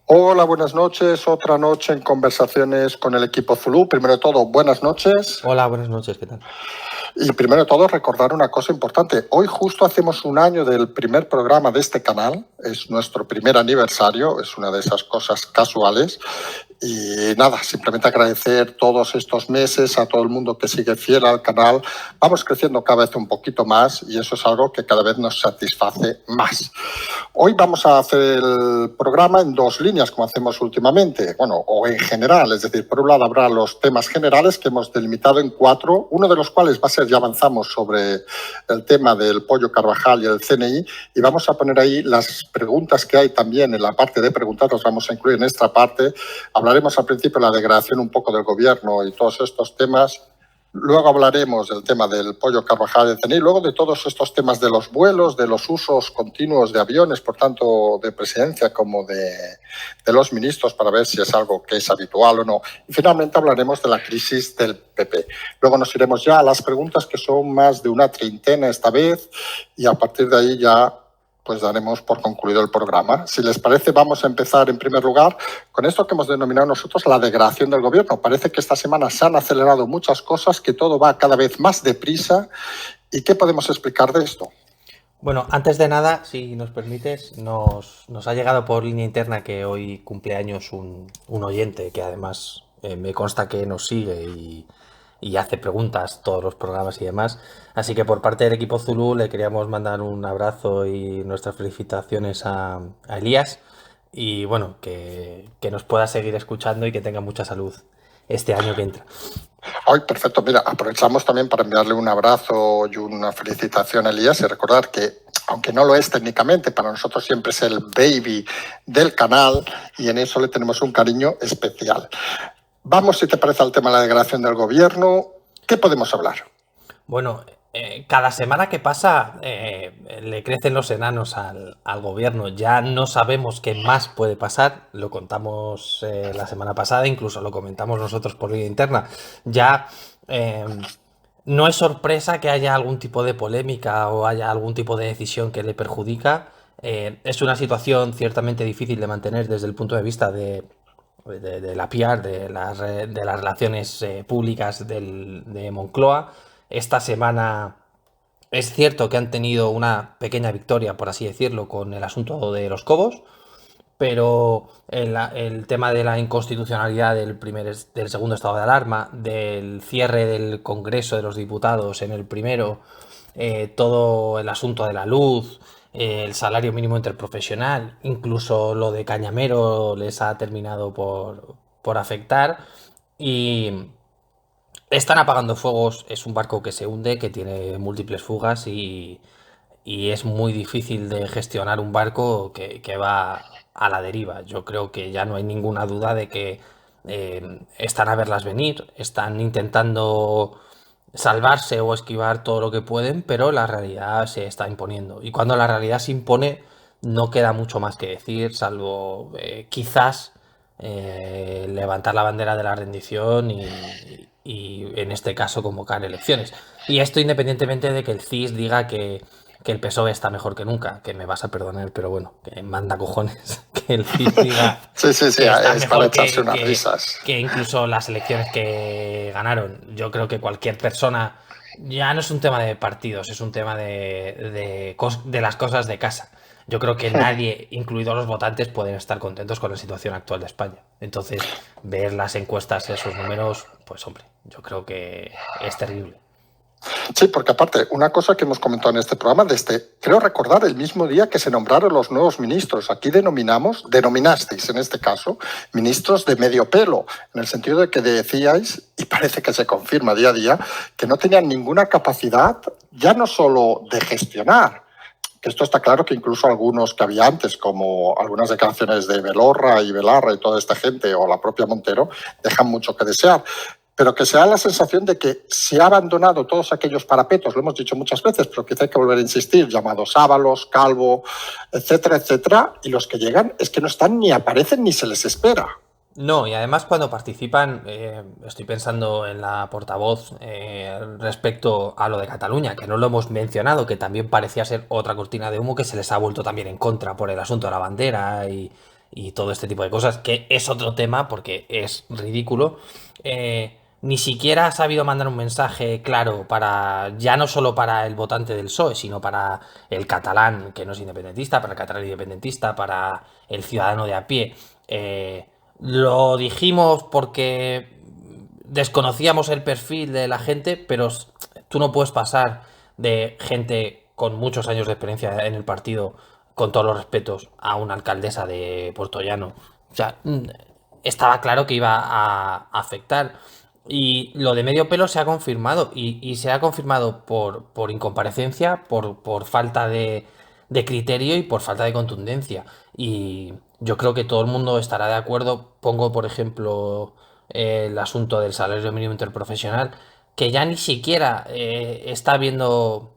Hola, buenas noches. Otra noche en conversaciones con el equipo Zulu. Primero de todo, buenas noches. Hola, buenas noches, ¿qué tal? Y primero de todo, recordar una cosa importante. Hoy justo hacemos un año del primer programa de este canal. Es nuestro primer aniversario. Es una de esas cosas casuales. Y nada, simplemente agradecer todos estos meses a todo el mundo que sigue fiel al canal. Vamos creciendo cada vez un poquito más y eso es algo que cada vez nos satisface más. Hoy vamos a hacer el programa en dos líneas, como hacemos últimamente, bueno, o en general, es decir, por un lado habrá los temas generales que hemos delimitado en cuatro, uno de los cuales va a ser, ya avanzamos sobre el tema del Pollo Carvajal y el CNI, y vamos a poner ahí las preguntas que hay también en la parte de preguntas, las vamos a incluir en esta parte. Hablaremos al principio de la degradación un poco del gobierno y todos estos temas. Luego hablaremos del tema del Pollo Carvajal de CNI, luego de todos estos temas de los vuelos, de los usos continuos de aviones, por tanto, de presidencia como de los ministros, para ver si es algo que es habitual o no. Y finalmente hablaremos de la crisis del PP. Luego nos iremos ya a las preguntas, que son más de una treintena esta vez, y a partir de ahí ya pues daremos por concluido el programa. Si les parece, vamos a empezar en primer lugar con esto que hemos denominado nosotros la degradación del gobierno. Parece que esta semana se han acelerado muchas cosas, que todo va cada vez más deprisa. ¿Y qué podemos explicar de esto? Bueno, antes de nada, si nos permites, nos ha llegado por línea interna que hoy cumpleaños un oyente que además me consta que nos sigue y hace preguntas todos los programas y demás. Así que por parte del equipo Zulu le queríamos mandar un abrazo y nuestras felicitaciones a Elías. Y bueno, que nos pueda seguir escuchando y que tenga mucha salud este año que entra. Hoy, perfecto. Mira, aprovechamos también para enviarle un abrazo y una felicitación a Elías y recordar que, aunque no lo es técnicamente, para nosotros siempre es el baby del canal y en eso le tenemos un cariño especial. Vamos, si te parece, al tema de la degradación del gobierno. ¿Qué podemos hablar? Bueno, cada semana que pasa le crecen los enanos al gobierno. Ya no sabemos qué más puede pasar. Lo contamos la semana pasada, incluso lo comentamos nosotros por vía interna. Ya no es sorpresa que haya algún tipo de polémica o haya algún tipo de decisión que le perjudica. Es una situación ciertamente difícil de mantener desde el punto de vista de la PR, de las relaciones públicas de Moncloa. Esta semana es cierto que han tenido una pequeña victoria, por así decirlo, con el asunto de los Cobos, pero el tema de la inconstitucionalidad del segundo estado de alarma, del cierre del Congreso de los Diputados en el primero, todo el asunto de la luz, el salario mínimo interprofesional, incluso lo de Cañamero les ha terminado por afectar y están apagando fuegos. Es un barco que se hunde, que tiene múltiples fugas y es muy difícil de gestionar un barco que va a la deriva. Yo creo que ya no hay ninguna duda de que están a verlas venir, están intentando salvarse o esquivar todo lo que pueden, pero la realidad se está imponiendo. Y cuando la realidad se impone, no queda mucho más que decir, salvo quizás levantar la bandera de la rendición y en este caso convocar elecciones. Y esto independientemente de que el CIS diga que el PSOE está mejor que nunca, que me vas a perdonar, pero bueno, que manda cojones que el CIS diga Sí, sí, sí, que está es para mejor echarse unas risas. que incluso las elecciones que ganaron. Yo creo que cualquier persona, ya no es un tema de partidos, es un tema de las cosas de casa. Yo creo que nadie, incluidos los votantes, pueden estar contentos con la situación actual de España. Entonces, ver las encuestas, esos números, pues hombre, yo creo que es terrible. Sí, porque aparte, una cosa que hemos comentado en este programa, desde, creo recordar, el mismo día que se nombraron los nuevos ministros, aquí denominasteis en este caso, ministros de medio pelo, en el sentido de que decíais, y parece que se confirma día a día, que no tenían ninguna capacidad, ya no solo de gestionar, que esto está claro que incluso algunos que había antes, como algunas declaraciones de Belorra y Belarra y toda esta gente, o la propia Montero, dejan mucho que desear, pero que se da la sensación de que se ha abandonado todos aquellos parapetos, lo hemos dicho muchas veces, pero quizá hay que volver a insistir, llamados Ábalos, Calvo, etcétera, etcétera, y los que llegan es que no están ni aparecen ni se les espera. No, y además cuando participan, estoy pensando en la portavoz respecto a lo de Cataluña, que no lo hemos mencionado, que también parecía ser otra cortina de humo que se les ha vuelto también en contra por el asunto de la bandera y todo este tipo de cosas, que es otro tema porque es ridículo. Ni siquiera ha sabido mandar un mensaje claro para, ya no solo para el votante del PSOE, sino para el catalán que no es independentista, para el catalán independentista, para el ciudadano de a pie. Lo dijimos porque desconocíamos el perfil de la gente, pero tú no puedes pasar de gente con muchos años de experiencia en el partido, con todos los respetos, a una alcaldesa de Puertollano. O sea, estaba claro que iba a afectar. Y lo de medio pelo se ha confirmado. Y se ha confirmado por incomparecencia, por falta de criterio y por falta de contundencia. Y yo creo que todo el mundo estará de acuerdo. Pongo, por ejemplo, el asunto del salario mínimo interprofesional, que ya ni siquiera está habiendo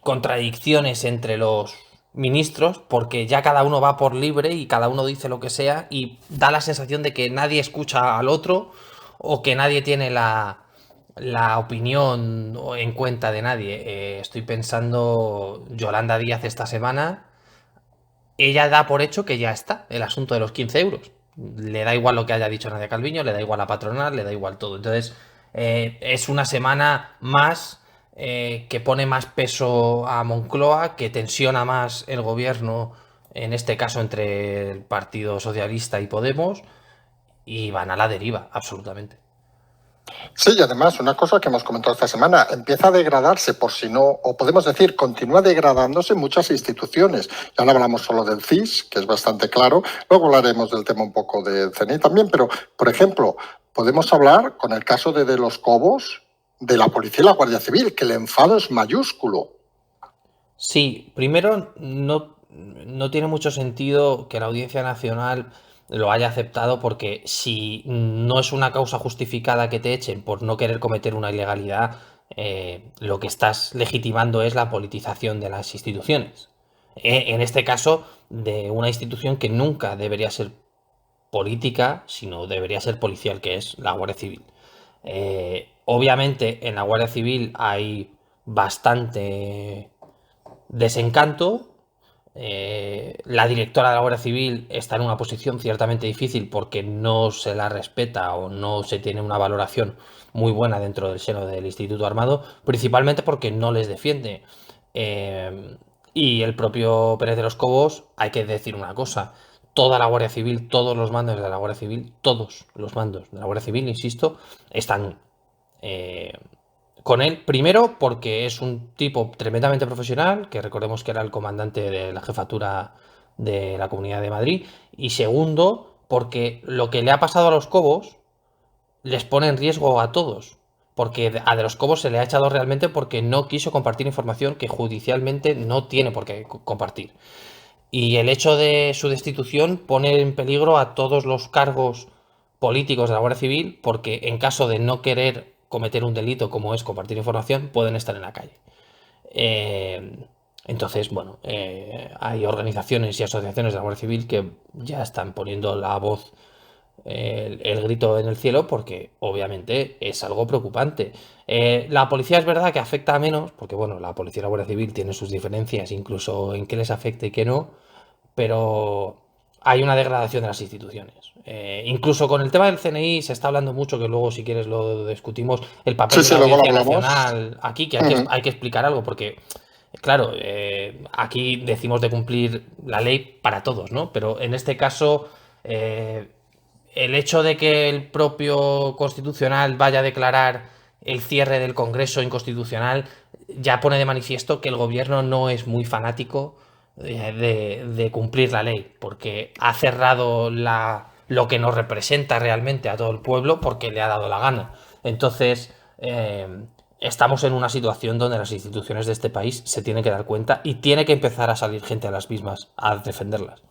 contradicciones entre los ministros, porque ya cada uno va por libre y cada uno dice lo que sea y da la sensación de que nadie escucha al otro o que nadie tiene la opinión en cuenta de nadie. Estoy pensando Yolanda Díaz esta semana, ella da por hecho que ya está el asunto de los 15 euros. Le da igual lo que haya dicho Nadia Calviño, le da igual la patronal, le da igual todo. Entonces, es una semana más que pone más peso a Moncloa, que tensiona más el gobierno, en este caso entre el Partido Socialista y Podemos, y van a la deriva, absolutamente. Sí, y además, una cosa que hemos comentado esta semana, empieza a degradarse, por si no, o podemos decir, continúa degradándose muchas instituciones. Ya no hablamos solo del CIS, que es bastante claro, luego hablaremos del tema un poco del CNI también, pero, por ejemplo, podemos hablar, con el caso de los Cobos, de la Policía y la Guardia Civil, que el enfado es mayúsculo. Sí, primero no tiene mucho sentido que la Audiencia Nacional lo haya aceptado, porque si no es una causa justificada que te echen por no querer cometer una ilegalidad, lo que estás legitimando es la politización de las instituciones. En este caso, de una institución que nunca debería ser política, sino debería ser policial, que es la Guardia Civil. Obviamente en la Guardia Civil hay bastante desencanto. La directora de la Guardia Civil está en una posición ciertamente difícil porque no se la respeta o no se tiene una valoración muy buena dentro del seno del Instituto Armado, principalmente porque no les defiende. Y el propio Pérez de los Cobos, hay que decir una cosa, toda la Guardia Civil, todos los mandos de la Guardia Civil, todos los mandos de la Guardia Civil, insisto, están con él, primero porque es un tipo tremendamente profesional, que recordemos que era el comandante de la jefatura de la Comunidad de Madrid, y segundo porque lo que le ha pasado a los Cobos les pone en riesgo a todos, porque a de los Cobos se le ha echado realmente porque no quiso compartir información que judicialmente no tiene por qué compartir. Y el hecho de su destitución pone en peligro a todos los cargos políticos de la Guardia Civil, porque en caso de no querer cometer un delito como es compartir información, pueden estar en la calle. Entonces, bueno, hay organizaciones y asociaciones de la Guardia Civil que ya están poniendo la voz, el grito en el cielo, porque obviamente es algo preocupante. La policía es verdad que afecta a menos, porque bueno, la policía y la Guardia Civil tienen sus diferencias, incluso en qué les afecta y qué no, pero hay una degradación de las instituciones. Incluso con el tema del CNI se está hablando mucho, que luego si quieres lo discutimos, el papel Sí, de sí, la luego lo Audiencia hablamos. Nacional aquí, que hay que explicar algo, porque claro, aquí decimos de cumplir la ley para todos, ¿no? Pero en este caso, el hecho de que el propio Constitucional vaya a declarar el cierre del Congreso inconstitucional ya pone de manifiesto que el gobierno no es muy fanático de cumplir la ley, porque ha cerrado lo que nos representa realmente a todo el pueblo porque le ha dado la gana. Entonces, estamos en una situación donde las instituciones de este país se tienen que dar cuenta y tiene que empezar a salir gente a las mismas a defenderlas.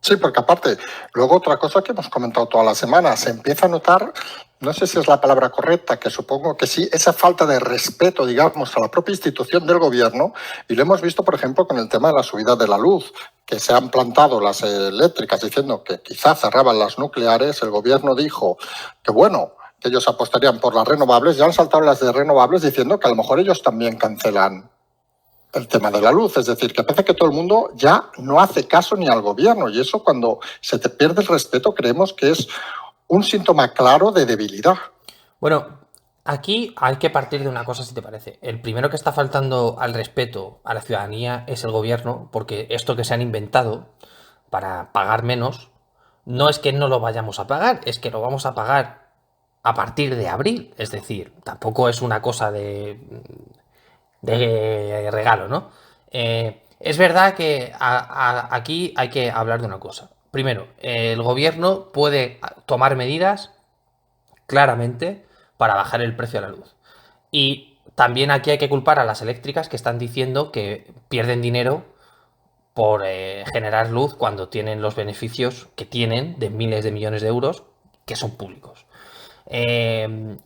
Sí, porque aparte, luego otra cosa que hemos comentado toda la semana, se empieza a notar, no sé si es la palabra correcta, que supongo que sí, esa falta de respeto, digamos, a la propia institución del gobierno, y lo hemos visto, por ejemplo, con el tema de la subida de la luz, que se han plantado las eléctricas diciendo que quizá cerraban las nucleares, el gobierno dijo que bueno, que ellos apostarían por las renovables, ya han saltado las de renovables diciendo que a lo mejor ellos también cancelan el tema de la luz. Es decir, que parece que todo el mundo ya no hace caso ni al gobierno, y eso, cuando se te pierde el respeto, creemos que es un síntoma claro de debilidad. Bueno, aquí hay que partir de una cosa, si te parece. El primero que está faltando al respeto a la ciudadanía es el gobierno, porque esto que se han inventado para pagar menos, no es que no lo vayamos a pagar, es que lo vamos a pagar a partir de abril. Es decir, tampoco es una cosa de regalo, ¿no? Es verdad que aquí hay que hablar de una cosa. Primero, el gobierno puede tomar medidas claramente para bajar el precio de la luz. Y también aquí hay que culpar a las eléctricas que están diciendo que pierden dinero por generar luz cuando tienen los beneficios que tienen de miles de millones de euros que son públicos.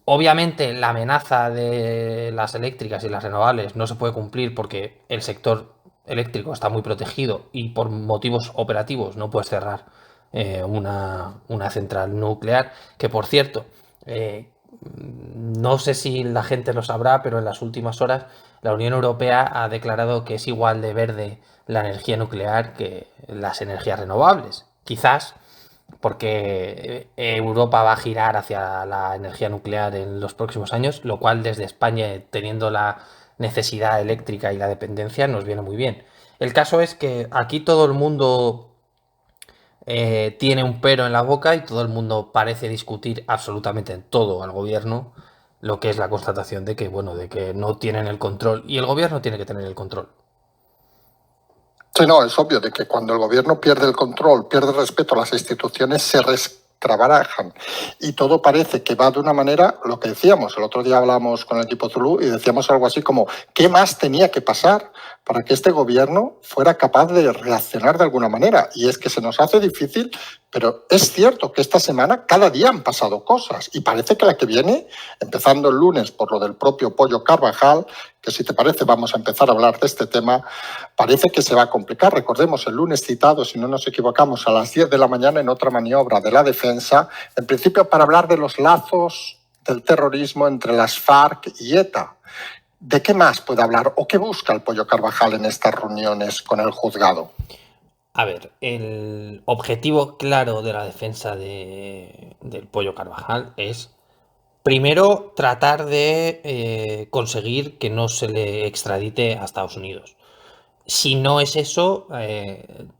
Obviamente la amenaza de las eléctricas y las renovables no se puede cumplir porque el sector eléctrico está muy protegido y por motivos operativos no puedes cerrar una central nuclear, que por cierto, no sé si la gente lo sabrá, pero en las últimas horas la Unión Europea ha declarado que es igual de verde la energía nuclear que las energías renovables. Quizás porque Europa va a girar hacia la energía nuclear en los próximos años, lo cual desde España, teniendo la necesidad eléctrica y la dependencia, nos viene muy bien. El caso es que aquí todo el mundo tiene un pero en la boca y todo el mundo parece discutir absolutamente en todo al gobierno, lo que es la constatación de que, bueno, de que no tienen el control y el gobierno tiene que tener el control. Sí, no, es obvio de que cuando el gobierno pierde el control, pierde el respeto a las instituciones, se resquebrajan. Y todo parece que va de una manera, lo que decíamos, el otro día hablamos con el equipo Zulu y decíamos algo así como, ¿qué más tenía que pasar para que este gobierno fuera capaz de reaccionar de alguna manera? Y es que se nos hace difícil, pero es cierto que esta semana cada día han pasado cosas y parece que la que viene, empezando el lunes por lo del propio Pollo Carvajal, que si te parece vamos a empezar a hablar de este tema, parece que se va a complicar. Recordemos, el lunes citado, si no nos equivocamos, a las 10 de la mañana en otra maniobra de la defensa, en principio para hablar de los lazos del terrorismo entre las FARC y ETA. ¿De qué más puede hablar o qué busca el Pollo Carvajal en estas reuniones con el juzgado? A ver, el objetivo claro de la defensa del Pollo Carvajal es, primero, tratar de conseguir que no se le extradite a Estados Unidos. Si no es eso,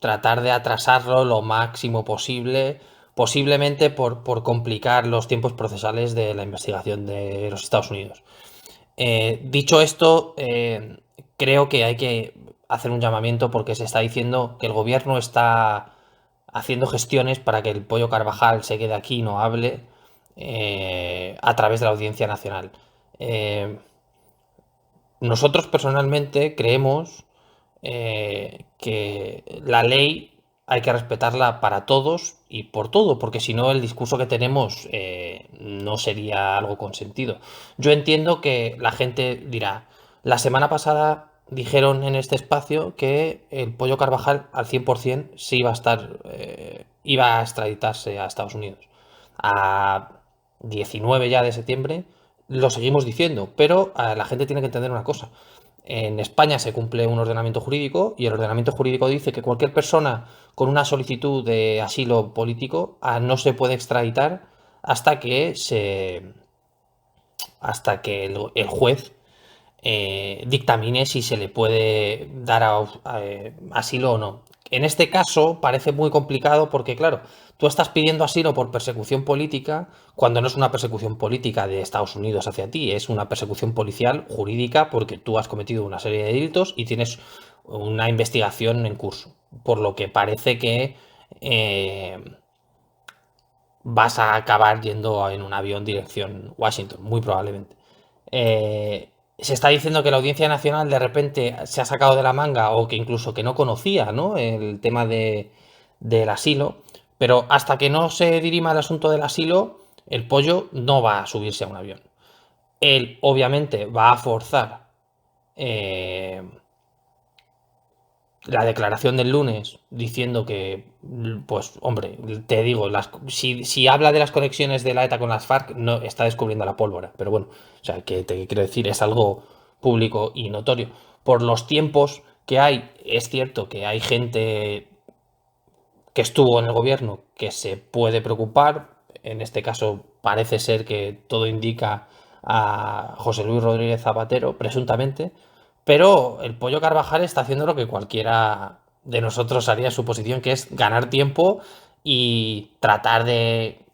tratar de atrasarlo lo máximo posible, posiblemente por complicar los tiempos procesales de la investigación de los Estados Unidos. Dicho esto, creo que hay que hacer un llamamiento porque se está diciendo que el gobierno está haciendo gestiones para que el Pollo Carvajal se quede aquí y no hable a través de la Audiencia Nacional. Nosotros personalmente creemos que la ley hay que respetarla para todos y por todo, porque si no el discurso que tenemos no sería algo consentido. Yo entiendo que la gente dirá, la semana pasada dijeron en este espacio que el Pollo Carvajal al 100% sí iba a estar, iba a extraditarse a Estados Unidos. A 19 ya de septiembre lo seguimos diciendo, pero la gente tiene que entender una cosa. En España se cumple un ordenamiento jurídico y el ordenamiento jurídico dice que cualquier persona con una solicitud de asilo político no se puede extraditar hasta que el juez dictamine si se le puede dar asilo o no. En este caso parece muy complicado porque, claro, tú estás pidiendo asilo por persecución política cuando no es una persecución política de Estados Unidos hacia ti, es una persecución policial jurídica porque tú has cometido una serie de delitos y tienes una investigación en curso. Por lo que parece que vas a acabar yendo en un avión dirección Washington, muy probablemente. Se está diciendo que la Audiencia Nacional de repente se ha sacado de la manga o que incluso que no conocía, ¿no?, el tema del asilo, pero hasta que no se dirima el asunto del asilo, el Pollo no va a subirse a un avión. Él obviamente va a forzar la declaración del lunes diciendo que, pues hombre, te digo, si habla de las conexiones de la ETA con las FARC, no está descubriendo la pólvora. Pero bueno, o sea, que te quiero decir, es algo público y notorio. por los tiempos que hay, es cierto que hay gente que estuvo en el gobierno que se puede preocupar. En este caso parece ser que todo indica a José Luis Rodríguez Zapatero, presuntamente, pero el Pollo Carvajal está haciendo lo que cualquiera de nosotros haría en su posición, que es ganar tiempo y tratar de,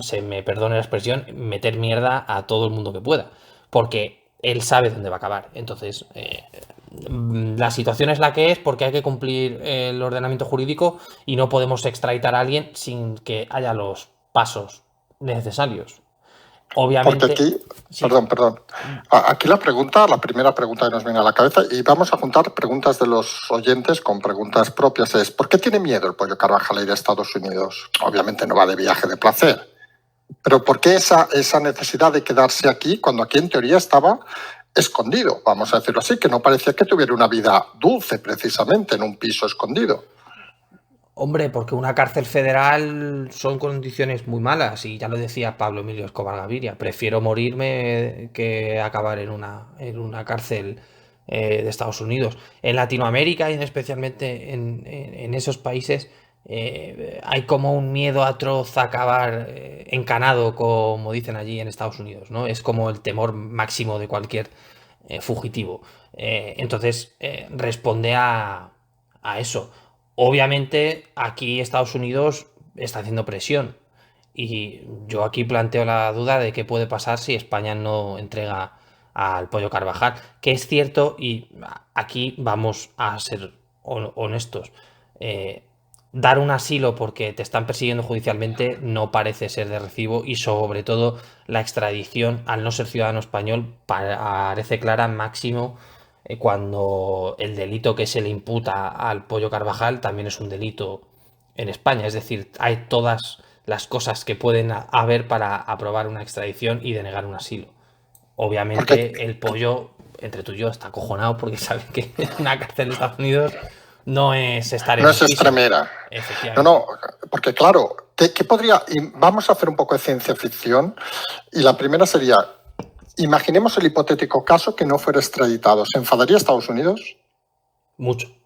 se me perdone la expresión, meter mierda a todo el mundo que pueda, porque él sabe dónde va a acabar. Entonces, la situación es la que es porque hay que cumplir el ordenamiento jurídico y no podemos extraditar a alguien sin que haya los pasos necesarios. Porque Obviamente, aquí, sí. perdón. Aquí la primera pregunta que nos viene a la cabeza, y vamos a juntar preguntas de los oyentes con preguntas propias, es ¿por qué tiene miedo el Pollo Carvajal a ir a Estados Unidos? Obviamente no va de viaje de placer, pero ¿por qué esa necesidad de quedarse aquí cuando aquí en teoría estaba escondido? Vamos a decirlo así, que no parecía que tuviera una vida dulce precisamente en un piso escondido. Hombre, porque una cárcel federal son condiciones muy malas y ya lo decía Pablo Emilio Escobar Gaviria. Prefiero morirme que acabar en una cárcel de Estados Unidos. En Latinoamérica y especialmente en esos países hay como un miedo atroz a acabar encanado, como dicen allí en Estados Unidos, ¿no? Es como el temor máximo de cualquier fugitivo. Entonces, responde a eso. Obviamente, aquí Estados Unidos está haciendo presión. Y yo aquí planteo la duda de qué puede pasar si España no entrega al Pollo Carvajal. Que es cierto, y aquí vamos a ser honestos. eh, Dar un asilo porque te están persiguiendo judicialmente no parece ser de recibo, y sobre todo la extradición, al no ser ciudadano español, parece clara máximo cuando el delito que se le imputa al Pollo Carvajal también es un delito en España. Es decir, hay todas las cosas que pueden haber para aprobar una extradición y denegar un asilo. Porque Obviamente el Pollo, entre tú y yo, está acojonado porque sabe que una cárcel de Estados Unidos no es estar en no un es piso. extremera. Efectivamente. Porque claro, ¿qué podría? Y vamos a hacer un poco de ciencia ficción. Y la primera sería, imaginemos el hipotético caso que no fuera extraditado. ¿Se enfadaría Estados Unidos? Mucho. Vale.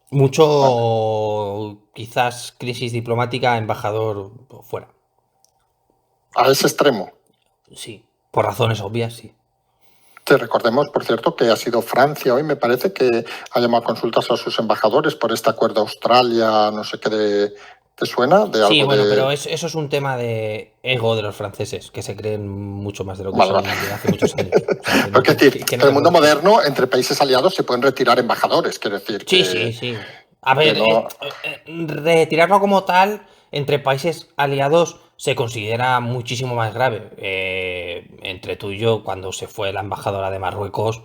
Mucho, quizás crisis diplomática, embajador fuera. A ese extremo. Sí, por razones obvias, sí. Que recordemos, por cierto, que ha sido Francia hoy, me parece, que ha llamado a consultas a sus embajadores por este acuerdo Australia, no sé qué ¿te suena? De Sí, algo bueno, pero de... eso es un tema de ego de los franceses, que se creen mucho más de lo que Vale, vale. son de hace muchos años. O sea, que no Porque es te, decir, que no en el te mundo preocupes. moderno, entre países aliados se pueden retirar embajadores, quiero decir Sí, sí, sí. A que ver, no... retirarlo como tal entre países aliados se considera muchísimo más grave. Entre tú y yo, cuando se fue la embajadora de Marruecos,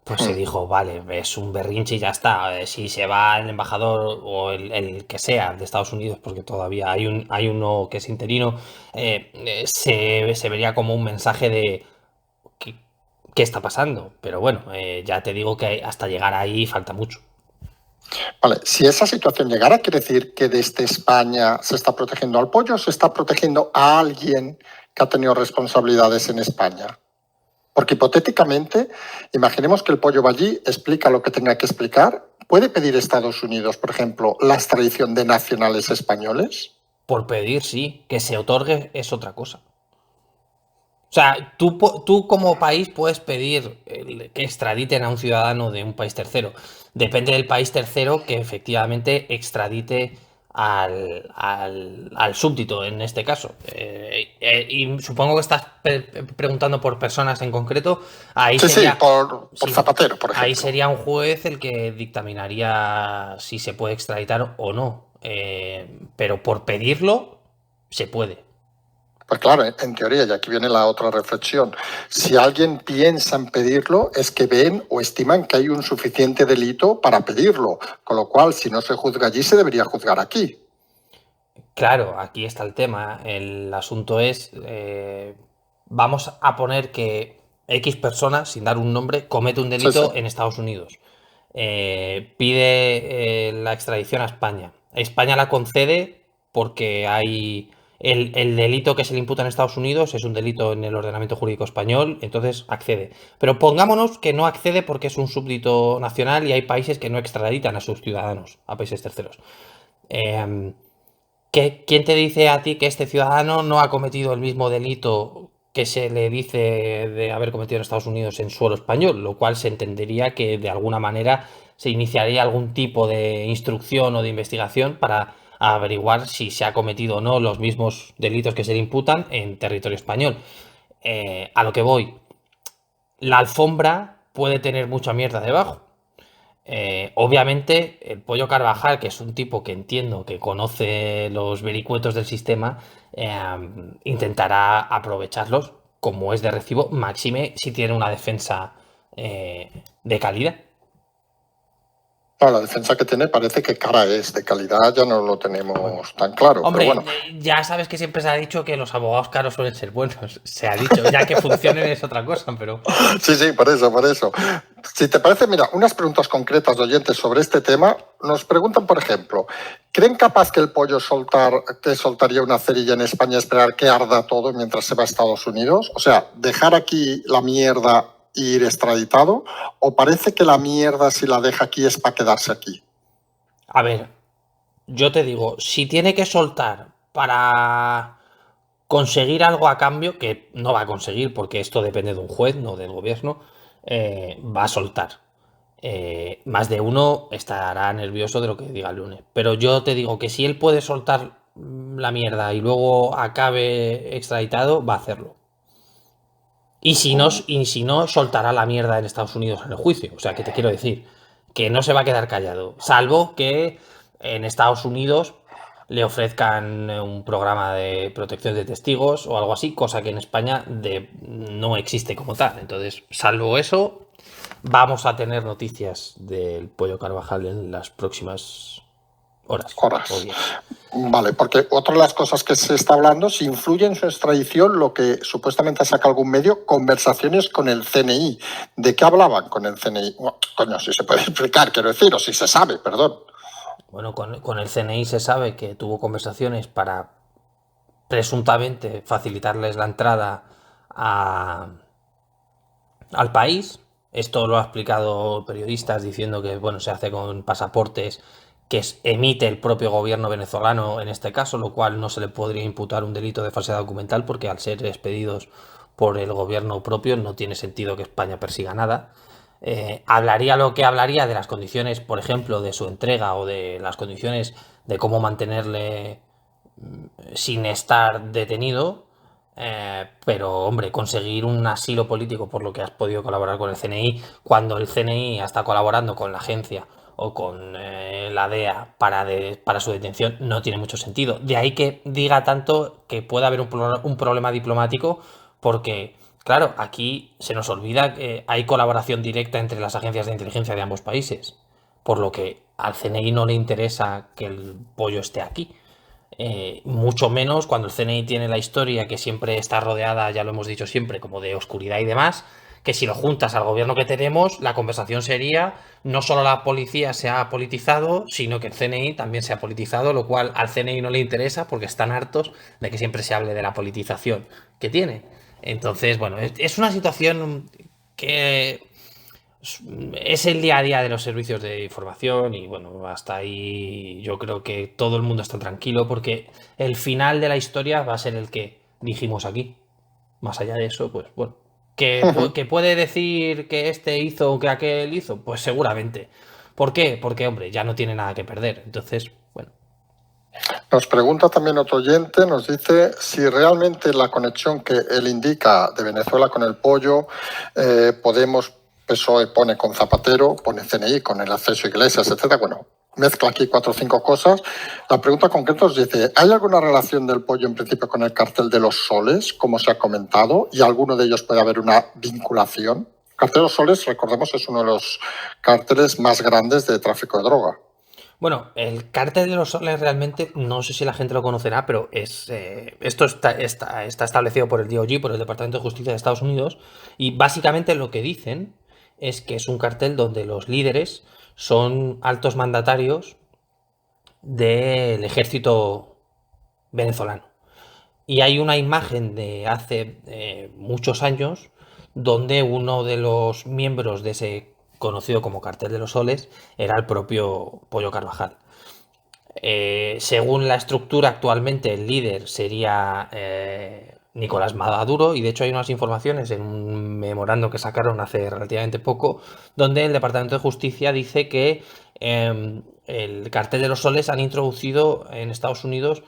pues se dijo, vale, es un berrinche y ya está. Si se va el embajador o el que sea de Estados Unidos, porque todavía hay uno que es interino, se vería como un mensaje de qué, qué está pasando. Pero bueno, ya te digo que hasta llegar ahí falta mucho. Vale, si esa situación llegara, quiere decir que desde España se está protegiendo al pollo o se está protegiendo a alguien que ha tenido responsabilidades en España. Porque hipotéticamente, imaginemos que el pollo va allí, explica lo que tenga que explicar. ¿Puede pedir Estados Unidos, por ejemplo, la extradición de nacionales españoles? Por pedir, sí. Que se otorgue es otra cosa. O sea, tú como país puedes pedir que extraditen a un ciudadano de un país tercero. Depende del país tercero que efectivamente extradite al súbdito en este caso. Y supongo que estás preguntando por personas en concreto. Ahí Sí, sí, sería, por sí, Zapatero, por ahí ejemplo. sería un juez el que dictaminaría si se puede extraditar o no. Pero por pedirlo, se puede. Pues claro, en teoría, y aquí viene la otra reflexión, si alguien piensa en pedirlo, es que ven o estiman que hay un suficiente delito para pedirlo, con lo cual, si no se juzga allí, se debería juzgar aquí. Claro, aquí está el tema. El asunto es, vamos a poner que X persona, sin dar un nombre, comete un Sí, sí. delito en Estados Unidos. Pide la extradición a España. España la concede porque hay el delito que se le imputa en Estados Unidos es un delito en el ordenamiento jurídico español, entonces accede. Pero pongámonos que no accede porque es un súbdito nacional y hay países que no extraditan a sus ciudadanos a países terceros. ¿Quién te dice a ti que este ciudadano no ha cometido el mismo delito que se le dice de haber cometido en Estados Unidos en suelo español? Lo cual se entendería que de alguna manera se iniciaría algún tipo de instrucción o de investigación para averiguar si se ha cometido o no los mismos delitos que se le imputan en territorio español. A lo que voy, la alfombra puede tener mucha mierda debajo. Obviamente, el Pollo Carvajal, que es un tipo que entiendo que conoce los vericuetos del sistema, intentará aprovecharlos como es de recibo, máxime si tiene una defensa de calidad. La defensa que tiene parece que cara es, de calidad ya no lo tenemos tan claro. Hombre, pero bueno. Ya sabes que siempre se ha dicho que los abogados caros suelen ser buenos. Se ha dicho, ya que funcionen es otra cosa, pero... Sí, por eso. Si te parece, mira, unas preguntas concretas de oyentes sobre este tema. Nos preguntan, por ejemplo, ¿creen capaz que el pollo soltaría una cerilla en España y esperar que arda todo mientras se va a Estados Unidos? O sea, dejar aquí la mierda e ir extraditado, ¿o parece que la mierda, si la deja aquí, es para quedarse aquí? A ver, yo te digo, si tiene que soltar para conseguir algo a cambio, que no va a conseguir porque esto depende de un juez, no del gobierno, va a soltar. Más de uno estará nervioso de lo que diga el lunes. Pero yo te digo que si él puede soltar la mierda y luego acabe extraditado, va a hacerlo. Y si no, soltará la mierda en Estados Unidos en el juicio. O sea, que te quiero decir que no se va a quedar callado. Salvo que en Estados Unidos le ofrezcan un programa de protección de testigos o algo así, cosa que en España no existe como tal. Entonces, salvo eso, vamos a tener noticias del Pollo Carvajal en las próximas horas. Vale, porque otra de las cosas que se está hablando, si influye en su extradición lo que supuestamente saca algún medio, conversaciones con el CNI. ¿De qué hablaban con el CNI? Bueno, coño, si se puede explicar, quiero decir, o si se sabe, perdón. Bueno, con el CNI se sabe que tuvo conversaciones para presuntamente facilitarles la entrada al país. Esto lo ha explicado periodistas diciendo que bueno, se hace con pasaportes que emite el propio gobierno venezolano en este caso, lo cual no se le podría imputar un delito de falsedad documental porque al ser expedidos por el gobierno propio no tiene sentido que España persiga nada. Hablaría lo que hablaría de las condiciones, por ejemplo, de su entrega o de las condiciones de cómo mantenerle sin estar detenido. Pero, hombre, conseguir un asilo político por lo que has podido colaborar con el CNI, cuando el CNI está colaborando con la agencia o con la DEA para su detención, no tiene mucho sentido. De ahí que diga tanto que pueda haber un problema diplomático, porque, claro, aquí se nos olvida que hay colaboración directa entre las agencias de inteligencia de ambos países, por lo que al CNI no le interesa que el pollo esté aquí. Mucho menos cuando el CNI tiene la historia que siempre está rodeada, ya lo hemos dicho siempre, como de oscuridad y demás, que si lo juntas al gobierno que tenemos, la conversación sería no solo la policía se ha politizado, sino que el CNI también se ha politizado, lo cual al CNI no le interesa porque están hartos de que siempre se hable de la politización que tiene. Entonces, bueno, es una situación que es el día a día de los servicios de información y bueno, hasta ahí yo creo que todo el mundo está tranquilo porque el final de la historia va a ser el que dijimos aquí. Más allá de eso, pues bueno. ¿Que puede decir que este hizo o que aquel hizo? Pues seguramente. ¿Por qué? Porque, hombre, ya no tiene nada que perder. Entonces, bueno. Nos pregunta también otro oyente, nos dice si realmente la conexión que él indica de Venezuela con el pollo, Podemos, PSOE pone con Zapatero, pone CNI con el acceso a iglesias, etcétera. Bueno, mezcla aquí 4 o 5 cosas. La pregunta concreta nos dice, ¿hay alguna relación del pollo en principio con el cartel de los soles, como se ha comentado? ¿Y alguno de ellos puede haber una vinculación? El cartel de los soles, recordemos, es uno de los carteles más grandes de tráfico de droga. Bueno, el cártel de los soles realmente, no sé si la gente lo conocerá, pero esto está establecido por el DOJ, por el Departamento de Justicia de Estados Unidos, y básicamente lo que dicen es que es un cartel donde los líderes son altos mandatarios del ejército venezolano. Y hay una imagen de hace muchos años donde uno de los miembros de ese conocido como Cartel de los Soles era el propio Pollo Carvajal. Según la estructura actualmente, el líder sería Nicolás Maduro, y de hecho hay unas informaciones en un memorando que sacaron hace relativamente poco, donde el Departamento de Justicia dice que el cartel de los soles han introducido en Estados Unidos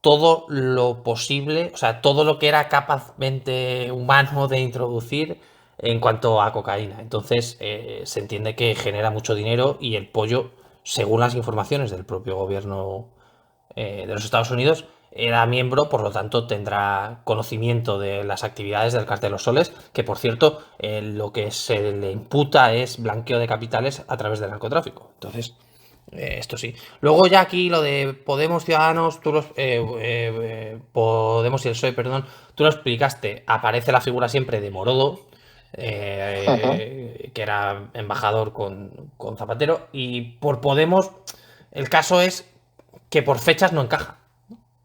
todo lo posible, o sea, todo lo que era capazmente humano de introducir en cuanto a cocaína. Entonces, se entiende que genera mucho dinero y el pollo, según las informaciones del propio gobierno de los Estados Unidos, era miembro, por lo tanto tendrá conocimiento de las actividades del Cartel de los Soles, que por cierto, lo que se le imputa es blanqueo de capitales a través del narcotráfico. Entonces, esto sí. Luego ya aquí lo de Podemos, Ciudadanos, Podemos y el PSOE, perdón, tú lo explicaste. Aparece la figura siempre de Morodo, Ujú. que era embajador con Zapatero, y por Podemos el caso es que por fechas no encaja.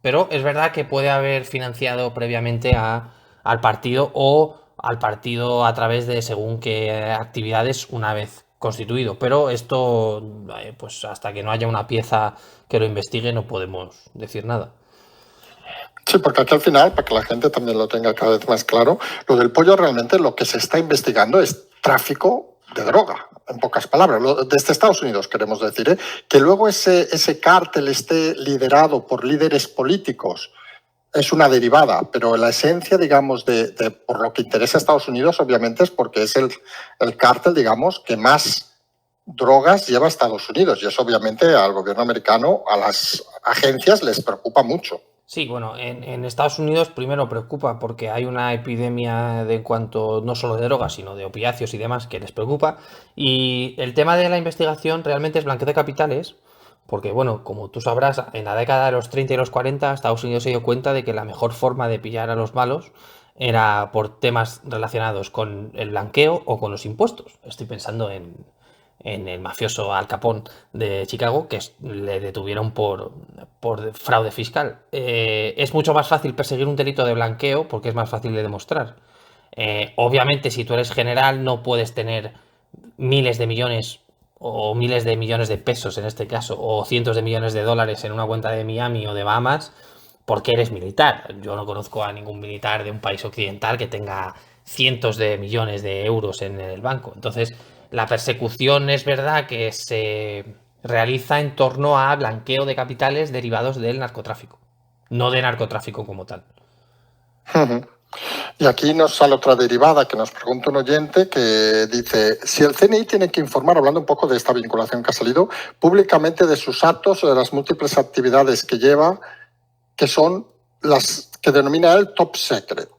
Pero es verdad que puede haber financiado previamente al partido o al partido a través de según qué actividades una vez constituido. Pero esto, pues hasta que no haya una pieza que lo investigue, no podemos decir nada. Sí, porque aquí al final, para que la gente también lo tenga cada vez más claro, lo del pollo realmente lo que se está investigando es tráfico de droga, en pocas palabras, desde Estados Unidos queremos decir, ¿eh? Que luego ese cártel esté liderado por líderes políticos es una derivada, pero la esencia, digamos, por lo que interesa a Estados Unidos, obviamente, es porque es el cártel, digamos, que más drogas lleva a Estados Unidos. Y eso, obviamente, al gobierno americano, a las agencias les preocupa mucho. Sí, bueno, en Estados Unidos primero preocupa porque hay una epidemia de en cuanto no solo de drogas, sino de opiáceos y demás que les preocupa. Y el tema de la investigación realmente es blanqueo de capitales, porque bueno, como tú sabrás, en la década de los 30 y los 40 Estados Unidos se dio cuenta de que la mejor forma de pillar a los malos era por temas relacionados con el blanqueo o con los impuestos. Estoy pensando en el mafioso Al Capone de Chicago, que le detuvieron por fraude fiscal. Es mucho más fácil perseguir un delito de blanqueo porque es más fácil de demostrar. Obviamente, si tú eres general, no puedes tener miles de millones o miles de millones de pesos en este caso, o cientos de millones de dólares en una cuenta de Miami o de Bahamas, porque eres militar. Yo no conozco a ningún militar de un país occidental que tenga cientos de millones de euros en el banco. Entonces, la persecución es verdad que se realiza en torno a blanqueo de capitales derivados del narcotráfico, no de narcotráfico como tal. Y aquí nos sale otra derivada que nos pregunta un oyente que dice, si el CNI tiene que informar, hablando un poco de esta vinculación que ha salido, públicamente de sus actos o de las múltiples actividades que lleva, que son las que denomina el top secret.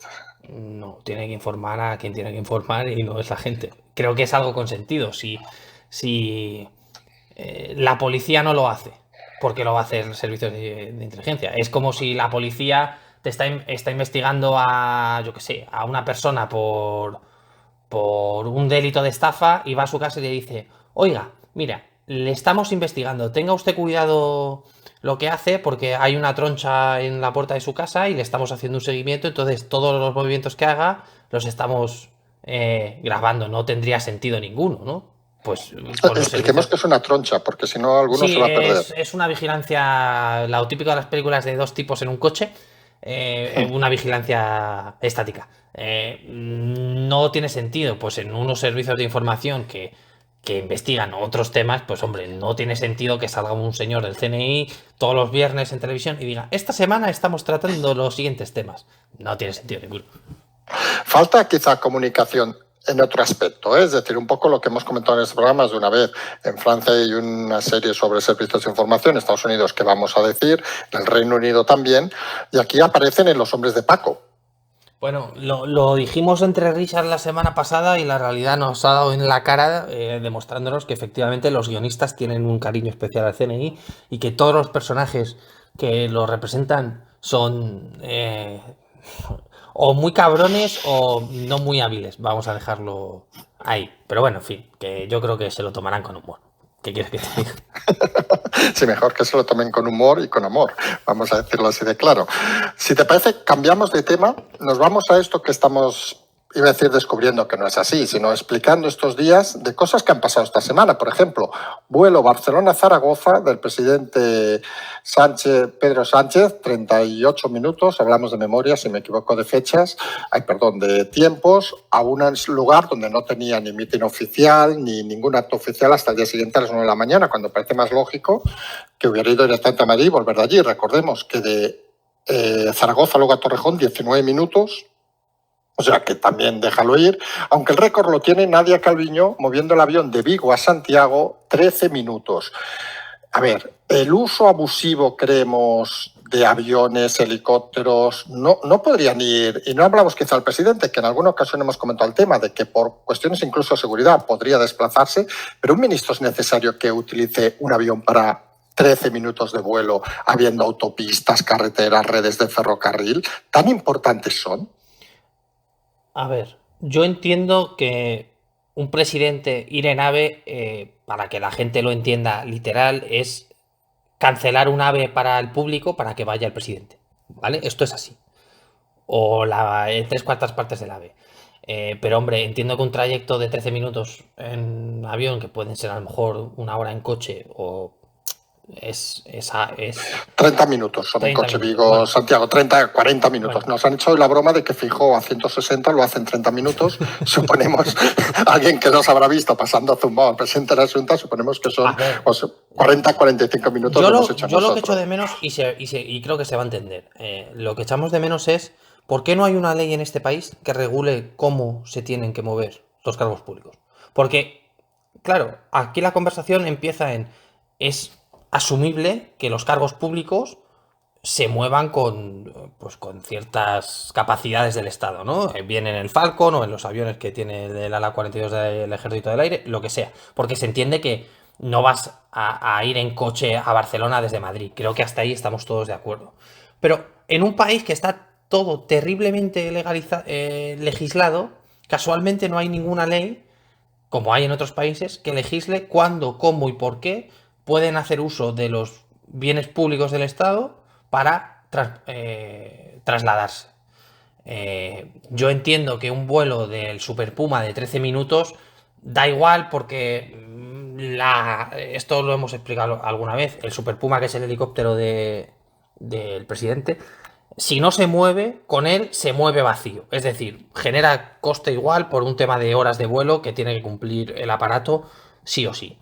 No, tiene que informar a quien tiene que informar y no es la gente. Creo que es algo con sentido. Si la policía no lo hace, porque lo va a hacer servicios de inteligencia. Es como si la policía te está investigando a, yo qué sé, a una persona por un delito de estafa y va a su casa y le dice, oiga, mira, le estamos investigando, tenga usted cuidado lo que hace porque hay una troncha en la puerta de su casa y le estamos haciendo un seguimiento, entonces todos los movimientos que haga los estamos grabando, no tendría sentido ninguno, ¿no? Pues con los Expliquemos servicios. que es una troncha, porque si no alguno se Sí, va a perder. es una vigilancia, lo típico de las películas de dos tipos en un coche, una vigilancia estática. No tiene sentido, pues en unos servicios de información que investigan otros temas, pues hombre, no tiene sentido que salga un señor del CNI todos los viernes en televisión y diga, esta semana estamos tratando los siguientes temas. No tiene sentido ninguno. Falta quizá comunicación en otro aspecto, ¿eh? Es decir, un poco lo que hemos comentado en este programa más de una vez. En Francia hay una serie sobre servicios de información, en Estados Unidos, que vamos a decir, en el Reino Unido también, y aquí aparecen en los hombres de Paco. Bueno, lo dijimos entre risas la semana pasada y la realidad nos ha dado en la cara demostrándonos que efectivamente los guionistas tienen un cariño especial al CNI y que todos los personajes que lo representan son o muy cabrones o no muy hábiles. Vamos a dejarlo ahí. Pero bueno, en fin, que yo creo que se lo tomarán con humor. ¿Qué quieres que te diga? Sí, mejor que se lo tomen con humor y con amor, vamos a decirlo así de claro. Si te parece, cambiamos de tema, nos vamos a esto que estamos, iba a decir descubriendo que no es así, sino explicando estos días de cosas que han pasado esta semana. Por ejemplo, vuelo Barcelona-Zaragoza del presidente Pedro Sánchez, 38 minutos, hablamos de memoria, si me equivoco de fechas, de tiempos, a un lugar donde no tenía ni mitin oficial ni ningún acto oficial hasta el día siguiente a las 9 de la mañana, cuando parece más lógico que hubiera ido directamente a Madrid y volver de allí. Recordemos que de Zaragoza luego a Torrejón, 19 minutos, o sea que también déjalo ir, aunque el récord lo tiene Nadia Calviño moviendo el avión de Vigo a Santiago 13 minutos. A ver, el uso abusivo, creemos, de aviones, helicópteros, no podrían ir, y no hablamos quizá al presidente, que en alguna ocasión hemos comentado el tema de que por cuestiones incluso de seguridad podría desplazarse, pero un ministro es necesario que utilice un avión para 13 minutos de vuelo, habiendo autopistas, carreteras, redes de ferrocarril. ¿Tan importantes son? A ver, yo entiendo que un presidente ir en AVE, para que la gente lo entienda literal, es cancelar un AVE para el público para que vaya el presidente, ¿vale? Esto es así. O tres cuartas partes del AVE. Pero hombre, entiendo que un trayecto de 13 minutos en avión, que pueden ser a lo mejor una hora en coche, o es 30 minutos son en coche Vigo-Santiago, 30, 40 minutos. Bueno. Nos han hecho hoy la broma de que Feijóo a 160 lo hace en 30 minutos. Suponemos, alguien que nos habrá visto pasando zumbado al presidente de la Junta, suponemos que son 40, 45 minutos. Yo lo que echo de menos, y creo que se va a entender, lo que echamos de menos es ¿por qué no hay una ley en este país que regule cómo se tienen que mover los cargos públicos? Porque, claro, aquí la conversación empieza es asumible que los cargos públicos se muevan con ciertas capacidades del Estado, ¿no? Bien en el Falcon o en los aviones que tiene el ala 42 del Ejército del Aire, lo que sea. Porque se entiende que no vas a ir en coche a Barcelona desde Madrid. Creo que hasta ahí estamos todos de acuerdo. Pero en un país que está todo terriblemente legislado, casualmente no hay ninguna ley, como hay en otros países, que legisle cuándo, cómo y por qué pueden hacer uso de los bienes públicos del Estado para trasladarse. Yo entiendo que un vuelo del Super Puma de 13 minutos da igual porque esto lo hemos explicado alguna vez, el Super Puma, que es el helicóptero del presidente, si no se mueve, con él se mueve vacío. Es decir, genera coste igual por un tema de horas de vuelo que tiene que cumplir el aparato sí o sí.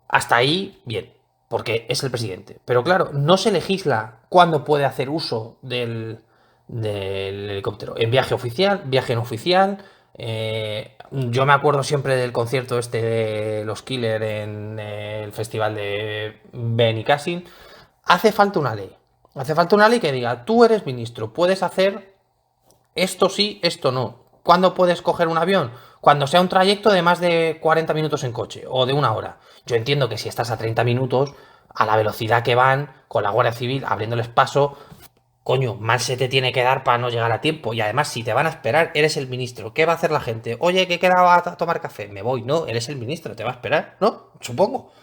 Hasta ahí, bien, porque es el presidente. Pero claro, no se legisla cuándo puede hacer uso del helicóptero. En viaje oficial, viaje no oficial. Yo me acuerdo siempre del concierto este de los Killer en el festival de Benicàssim. Hace falta una ley. Hace falta una ley que diga, tú eres ministro, puedes hacer esto sí, esto no. ¿Cuándo puedes coger un avión? Cuando sea un trayecto de más de 40 minutos en coche o de una hora. Yo entiendo que si estás a 30 minutos, a la velocidad que van, con la Guardia Civil abriéndoles paso, coño, mal se te tiene que dar para no llegar a tiempo. Y además, si te van a esperar, eres el ministro. ¿Qué va a hacer la gente? Oye, que he quedado a tomar café. Me voy. No, eres el ministro, te va a esperar, ¿no? Supongo.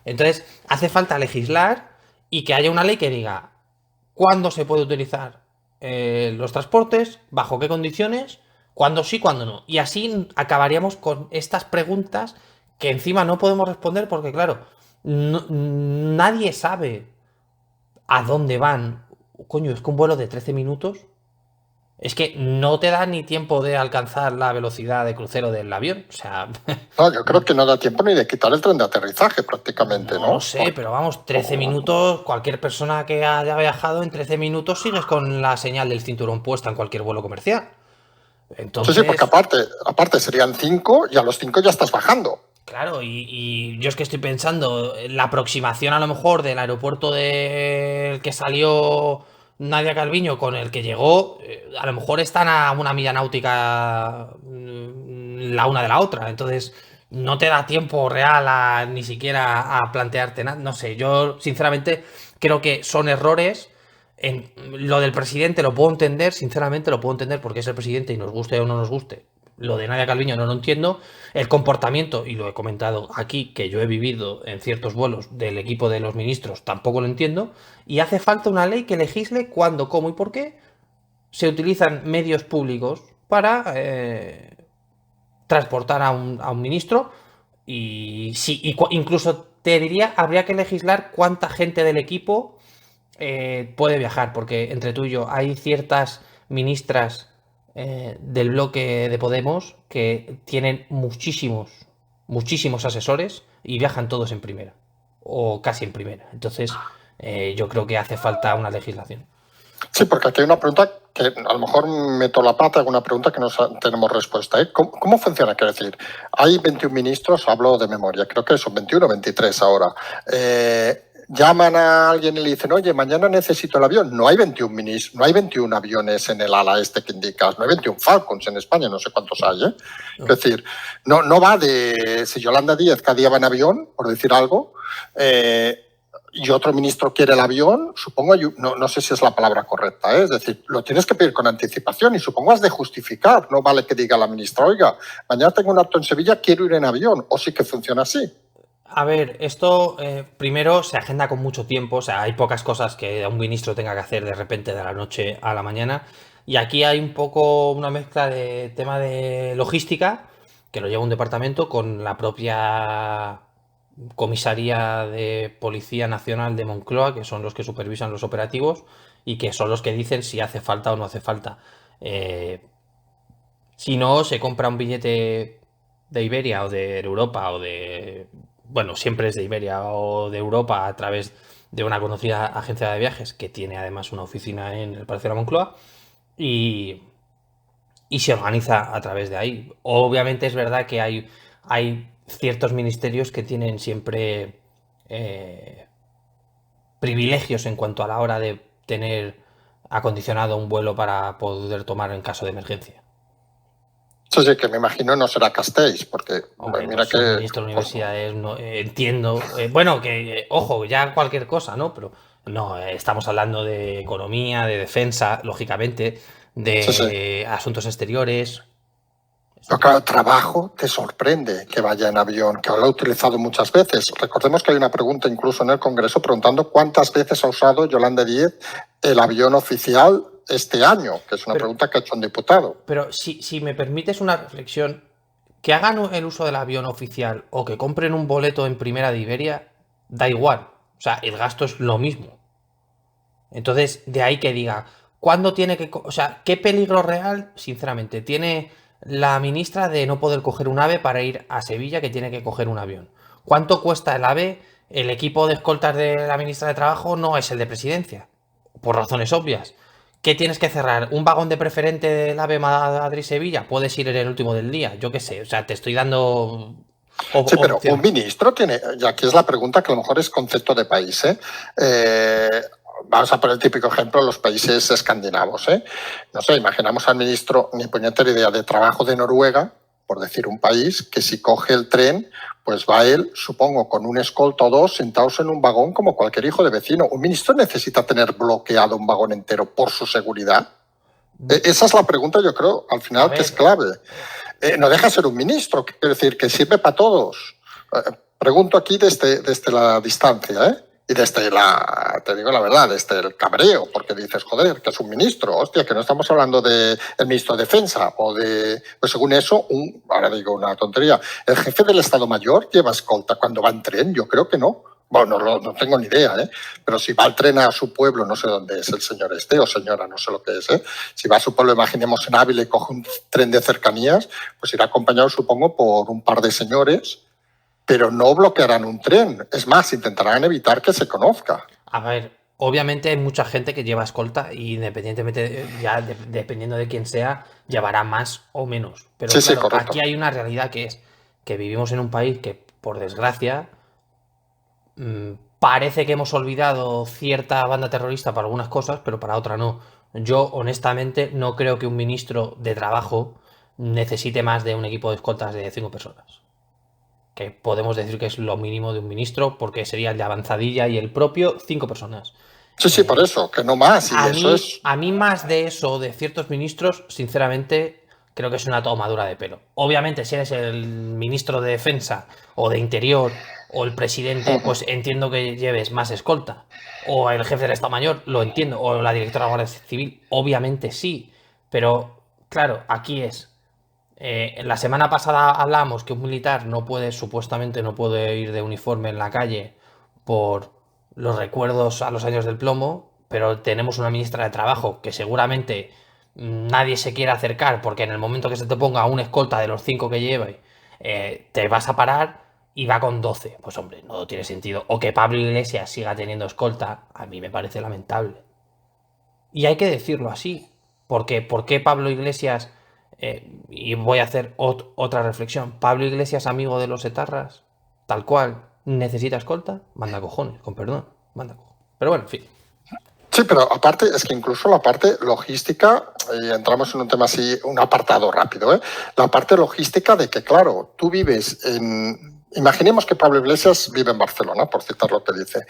Entonces, hace falta legislar y que haya una ley que diga cuándo se puede utilizar los transportes, bajo qué condiciones, cuándo sí, cuándo no. Y así acabaríamos con estas preguntas que encima no podemos responder porque, claro, nadie sabe a dónde van. Coño, es que un vuelo de 13 minutos es que no te da ni tiempo de alcanzar la velocidad de crucero del avión. O sea... No, yo creo que no da tiempo ni de quitar el tren de aterrizaje prácticamente, ¿no? No sé, pero vamos, 13 minutos, cualquier persona que haya viajado en 13 minutos sigues con la señal del cinturón puesta en cualquier vuelo comercial. Entonces... Sí, porque aparte serían 5 y a los 5 ya estás bajando. Claro, y yo es que estoy pensando, la aproximación a lo mejor del aeropuerto del que salió Nadia Calviño con el que llegó, a lo mejor están a una milla náutica la una de la otra, entonces no te da tiempo real ni siquiera a plantearte nada, no sé, yo sinceramente creo que son errores. Lo del presidente lo puedo entender, sinceramente lo puedo entender porque es el presidente y nos guste o no nos guste, Lo de Nadia Calviño no lo entiendo. El comportamiento, y lo he comentado aquí, que yo he vivido en ciertos vuelos del equipo de los ministros, tampoco lo entiendo. Y hace falta una ley que legisle cuándo, cómo y por qué se utilizan medios públicos para transportar a un ministro. Y sí, incluso te diría, habría que legislar cuánta gente del equipo puede viajar, porque entre tú y yo hay ciertas ministras del bloque de Podemos que tienen muchísimos asesores y viajan todos en primera, o casi en primera. Entonces, yo creo que hace falta una legislación. Sí, porque aquí hay una pregunta que a lo mejor meto la pata, alguna pregunta que no tenemos respuesta. ¿Cómo funciona? Quiero decir, hay 21 ministros, hablo de memoria, creo que son 21 o 23 ahora. Llaman a alguien y le dicen, oye, mañana necesito el avión. No hay 21 no hay 21 aviones en el ala este que indicas, no hay 21 Falcons en España, no sé cuántos hay. No. Es decir, no va de si Yolanda Díaz cada día va en avión, por decir algo, y otro ministro quiere el avión, supongo, no sé si es la palabra correcta, es decir, lo tienes que pedir con anticipación y supongo has de justificar, no vale que diga la ministra, oiga, mañana tengo un acto en Sevilla, quiero ir en avión, o sí que funciona así. A ver, esto primero se agenda con mucho tiempo, o sea, hay pocas cosas que un ministro tenga que hacer de repente de la noche a la mañana, y aquí hay un poco una mezcla de tema de logística, que lo lleva un departamento, con la propia Comisaría de Policía Nacional de Moncloa, que son los que supervisan los operativos y que son los que dicen si hace falta o no hace falta. Si no, se compra un billete de Iberia o de Europa o de... Bueno, siempre es de Iberia o de Europa a través de una conocida agencia de viajes que tiene además una oficina en el Palacio de la Moncloa y se organiza a través de ahí. Obviamente es verdad que hay ciertos ministerios que tienen siempre privilegios en cuanto a la hora de tener acondicionado un vuelo para poder tomar en caso de emergencia. Sí, que me imagino no será Castells, porque hombre, mira que el ministro de universidades no, entiendo, bueno, que ojo, ya cualquier cosa, ¿no? Pero no, estamos hablando de economía, de defensa, lógicamente, de asuntos exteriores. Pero claro, trabajo te sorprende que vaya en avión, que lo ha utilizado muchas veces. Recordemos que hay una pregunta incluso en el Congreso preguntando cuántas veces ha usado Yolanda Díaz el avión oficial este año, que es una pregunta que ha hecho un diputado. Pero si me permites una reflexión, que hagan el uso del avión oficial o que compren un boleto en primera de Iberia, da igual. O sea, el gasto es lo mismo. Entonces, de ahí que diga, ¿cuándo tiene que...? O sea, ¿qué peligro real, sinceramente, tiene la ministra de no poder coger un AVE para ir a Sevilla, que tiene que coger un avión? ¿Cuánto cuesta el AVE? El equipo de escoltas de la ministra de Trabajo no es el de Presidencia, por razones obvias. ¿Qué tienes que cerrar? ¿Un vagón de preferente del AVE Madrid-Sevilla? Puedes ir en el último del día, yo qué sé. O sea, te estoy dando... Sí, pero opción. Un ministro tiene... Y aquí es la pregunta que a lo mejor es concepto de país, vamos a poner el típico ejemplo, los países escandinavos. No sé, imaginamos al ministro, ni puñetera idea, de Trabajo de Noruega, por decir un país, que si coge el tren, pues va él, supongo, con un escolta o dos, sentados en un vagón como cualquier hijo de vecino. ¿Un ministro necesita tener bloqueado un vagón entero por su seguridad? Esa es la pregunta, yo creo, al final, que es clave. No deja de ser un ministro, quiero decir, que sirve para todos. Pregunto aquí desde la distancia, y desde te digo la verdad, desde el cabreo, porque dices, joder, que es un ministro, hostia, que no estamos hablando del ministro de Defensa o pues según eso, ahora digo una tontería, ¿el jefe del Estado Mayor lleva escolta cuando va en tren? Yo creo que no. Bueno, no tengo ni idea, pero si va al tren a su pueblo, no sé dónde es el señor o señora, no sé lo que es, si va a su pueblo, imaginemos en Ávila y coge un tren de cercanías, pues irá acompañado, supongo, por un par de señores, pero no bloquearán un tren. Es más, intentarán evitar que se conozca. A ver, obviamente hay mucha gente que lleva escolta y independientemente, ya dependiendo de quién sea, llevará más o menos. Pero sí, claro, correcto. Aquí hay una realidad que es que vivimos en un país que, por desgracia, parece que hemos olvidado cierta banda terrorista para algunas cosas, pero para otra no. Yo, honestamente, no creo que un ministro de Trabajo necesite más de un equipo de escoltas de 5 personas. Que podemos decir que es lo mínimo de un ministro, porque sería el de avanzadilla y el propio 5 personas. Sí, por eso, que no más. Y a mí más de eso, de ciertos ministros, sinceramente, creo que es una tomadura de pelo. Obviamente, si eres el ministro de Defensa o de Interior o el presidente, pues entiendo que lleves más escolta. O el jefe del Estado Mayor, lo entiendo. O la directora de la Guardia Civil, obviamente sí. Pero, claro, aquí es... la semana pasada hablamos que un militar supuestamente no puede ir de uniforme en la calle por los recuerdos a los años del plomo, pero tenemos una ministra de Trabajo que seguramente nadie se quiere acercar porque en el momento que se te ponga un escolta de los 5 que lleva, te vas a parar y va con 12. Pues hombre, no tiene sentido. O que Pablo Iglesias siga teniendo escolta, a mí me parece lamentable. Y hay que decirlo así. Porque, ¿por qué Pablo Iglesias? Y voy a hacer otra reflexión. Pablo Iglesias, amigo de los etarras, tal cual, necesita escolta, manda cojones, con perdón, manda cojones. Pero bueno, en fin. Sí, pero aparte, es que incluso la parte logística, y entramos en un tema así, un apartado rápido, ¿eh? La parte logística de que, claro, tú vives en... Imaginemos que Pablo Iglesias vive en Barcelona, por citar lo que dice.